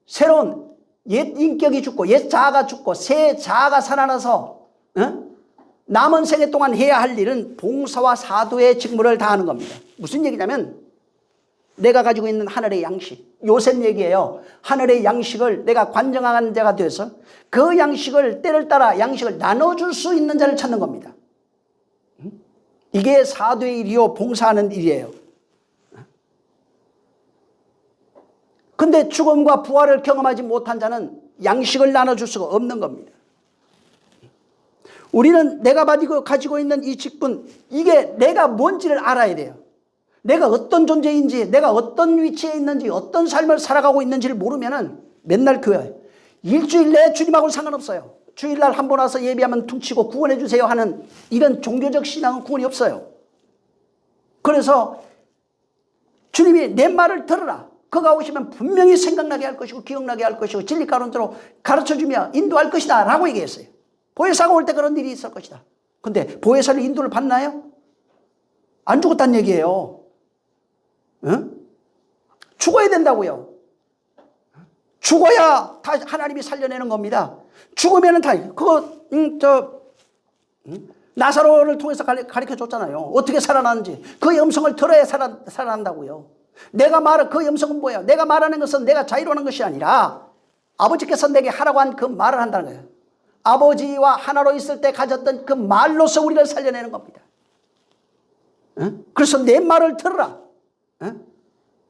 새로운 옛 인격이 죽고 옛 자아가 죽고 새 자아가 살아나서 남은 생애 동안 해야 할 일은 봉사와 사도의 직무를 다하는 겁니다. 무슨 얘기냐면 내가 가지고 있는 하늘의 양식, 요셉 얘기예요. 하늘의 양식을 내가 관정하는 자가 돼서 그 양식을 때를 따라 양식을 나눠줄 수 있는 자를 찾는 겁니다. 이게 사도의 일이요 봉사하는 일이에요. 근데 죽음과 부활을 경험하지 못한 자는 양식을 나눠줄 수가 없는 겁니다. 우리는 내가 가지고 있는 이 직분, 이게 내가 뭔지를 알아야 돼요. 내가 어떤 존재인지, 내가 어떤 위치에 있는지, 어떤 삶을 살아가고 있는지를 모르면은 맨날 교회, 일주일 내에 주님하고는 상관없어요. 주일날 한 번 와서 예배하면 퉁치고 구원해 주세요 하는 이런 종교적 신앙은 구원이 없어요. 그래서 주님이 내 말을 들으라. 그가 오시면 분명히 생각나게 할 것이고 기억나게 할 것이고 진리 가론대로 가르쳐주며 인도할 것이다 라고 얘기했어요. 보혜사가 올 때 그런 일이 있을 것이다. 근데 보혜사를 인도를 받나요? 안 죽었다는 얘기예요. 응? 죽어야 된다고요. 죽어야 다 하나님이 살려내는 겁니다. 죽으면은 다 나사로를 통해서 가르쳐 줬잖아요. 어떻게 살아나는지. 그의 음성을 들어야 살아난다고요. 내가 말한 그 음성은 뭐예요? 내가 말하는 것은 내가 자유로운 것이 아니라 아버지께서 내게 하라고 한 그 말을 한다는 거예요. 아버지와 하나로 있을 때 가졌던 그 말로서 우리를 살려내는 겁니다. 응? 그래서 내 말을 들으라. 응?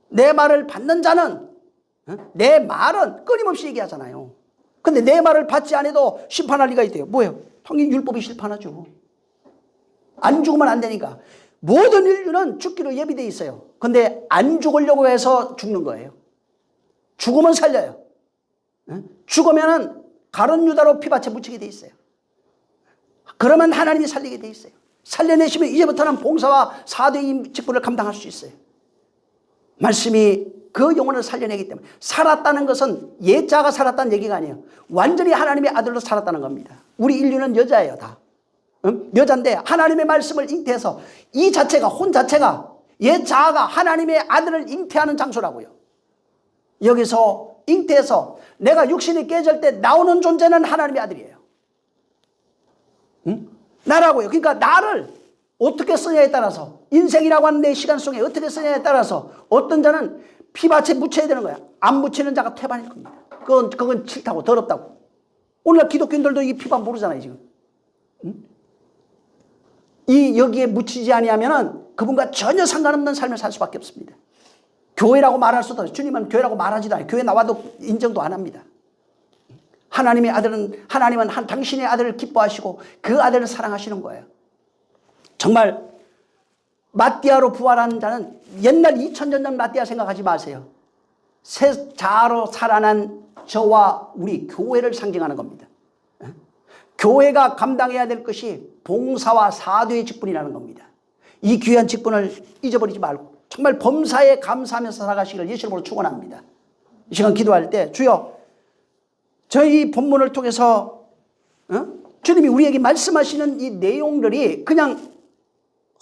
내 말을 받는 자는 내 말은 끊임없이 얘기하잖아요. 근데 내 말을 받지 않아도 심판할 리가 있대요. 뭐예요? 당연히 율법이 심판하죠. 안 죽으면 안 되니까. 모든 인류는 죽기로 예비되어 있어요. 근데 안 죽으려고 해서 죽는 거예요. 죽으면 살려요. 죽으면은 가룟 유다로 피밭에 묻히게 돼 있어요. 그러면 하나님이 살리게 돼 있어요. 살려내시면 이제부터는 봉사와 사도의 직분을 감당할 수 있어요. 말씀이 그 영혼을 살려내기 때문에 살았다는 것은 옛자가 살았다는 얘기가 아니에요. 완전히 하나님의 아들로 살았다는 겁니다. 우리 인류는 여자예요, 다. 여자인데 하나님의 말씀을 잉태해서 이 자체가 혼 자체가 옛자아가 하나님의 아들을 잉태하는 장소라고요. 여기서 잉태해서 내가 육신이 깨질 때 나오는 존재는 하나님의 아들이에요. 응? 나라고요. 그러니까 나를 어떻게 쓰냐에 따라서 인생이라고 하는 내 시간 속에 어떻게 쓰냐에 따라서 어떤 자는 피밭에 묻혀야 되는 거야. 안 묻히는 자가 태반일 겁니다. 그건 싫다고 더럽다고. 오늘날 기독교인들도 이 피밭 모르잖아요 지금. 응? 여기에 묻히지 아니하면은 그분과 전혀 상관없는 삶을 살 수밖에 없습니다. 교회라고 말할 수도 없어요. 주님은 교회라고 말하지도 않아요. 교회 나와도 인정도 안 합니다. 하나님의 아들은 하나님은 당신의 아들을 기뻐하시고 그 아들을 사랑하시는 거예요. 정말 마띠아로 부활한 자는 옛날 2000년 전 마띠아 생각하지 마세요. 새 자아로 살아난 저와 우리 교회를 상징하는 겁니다. 교회가 감당해야 될 것이 봉사와 사도의 직분이라는 겁니다. 이 귀한 직분을 잊어버리지 말고 정말 범사에 감사하면서 살아가시기를 예수님으로 축원합니다. 이 시간 기도할 때 주여 저희 본문을 통해서 주님이 우리에게 말씀하시는 이 내용들이 그냥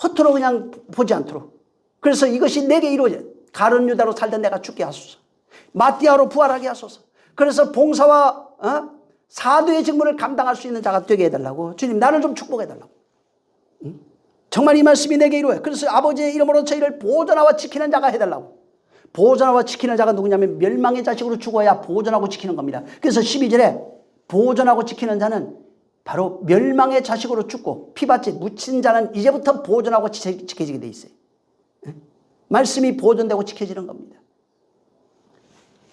허투루 그냥 보지 않도록 그래서 이것이 내게 이루어져 가룟 유다로 살던 내가 죽게 하소서 마띠아로 부활하게 하소서 그래서 봉사와 사도의 직무를 감당할 수 있는 자가 되게 해달라고. 주님 나를 좀 축복해달라고. 정말 이 말씀이 내게 이루어요. 그래서 아버지의 이름으로 저희를 보존하고 지키는 자가 해달라고. 보존하고 지키는 자가 누구냐면 멸망의 자식으로 죽어야 보존하고 지키는 겁니다. 그래서 12절에 보존하고 지키는 자는 바로 멸망의 자식으로 죽고 피밭에 묻힌 자는 이제부터 보존하고 지켜지게 돼 있어요. 말씀이 보존되고 지켜지는 겁니다.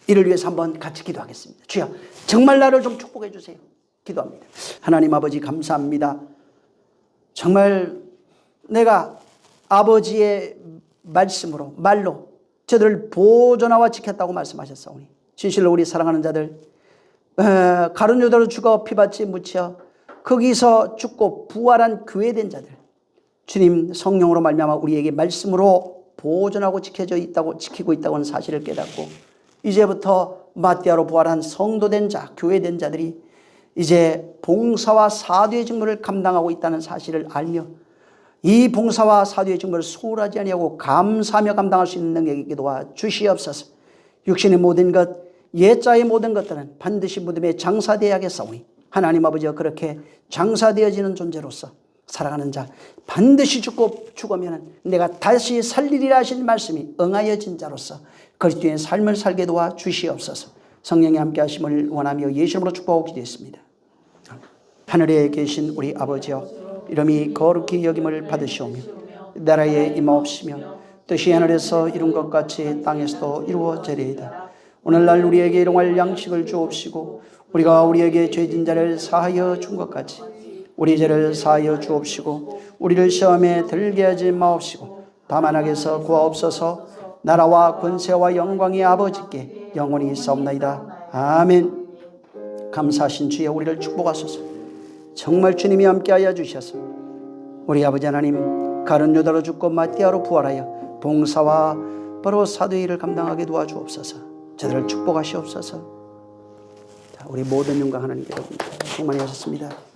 이를 위해서 한번 같이 기도하겠습니다. 주여 정말 나를 좀 축복해 주세요. 기도합니다. 하나님 아버지 감사합니다. 정말 내가 아버지의 말씀으로 말로 저들을 보존하고 지켰다고 말씀하셨사오니 진실로 우리 사랑하는 자들 가룟 유다로 죽어 피밭에 묻혀 거기서 죽고 부활한 교회된 자들 주님 성령으로 말미암아 우리에게 말씀으로 보존하고 지키고 있다고 하는 사실을 깨닫고 이제부터 마띠아로 부활한 성도된 자 교회된 자들이 이제 봉사와 사도의 직무를 감당하고 있다는 사실을 알며 이 봉사와 사도의 직무를 소홀하지 아니하고 감사하며 감당할 수 있는 능력이 도와 주시옵소서. 육신의 모든 것 옛자의 모든 것들은 반드시 무덤에 장사되어야겠사오니 하나님 아버지가 그렇게 장사되어지는 존재로서 살아가는 자 반드시 죽으면 내가 다시 살리리라 하신 말씀이 응하여진 자로서 그리스도의 삶을 살게 도와 주시옵소서. 성령이 함께 하심을 원하며 예수 이름으로 축복하고 기도했습니다. 하늘에 계신 우리 아버지여 이름이 거룩히 여김을 받으시오며 나라에 임하옵시며 뜻이 하늘에서 이룬 것 같이 땅에서도 이루어지리이다. 오늘날 우리에게 일용할 양식을 주옵시고 우리가 우리에게 죄진 자를 사하여 준 것 같이 우리 죄를 사하여 주옵시고 우리를 시험에 들게 하지 마옵시고 다만 악에서 구하옵소서. 나라와 권세와 영광이 아버지께 영원히 있사옵나이다. 아멘. 감사하신 주여 우리를 축복하소서. 정말 주님이 함께하여 주셔서 우리 아버지 하나님 가룟 유다로 죽고 마띠아로 부활하여 봉사와 바로 사도의 일을 감당하게 도와주옵소서. 저들을 축복하시옵소서. 자, 우리 모든 영광 하나님께 드립니다. 충만히 하셨습니다.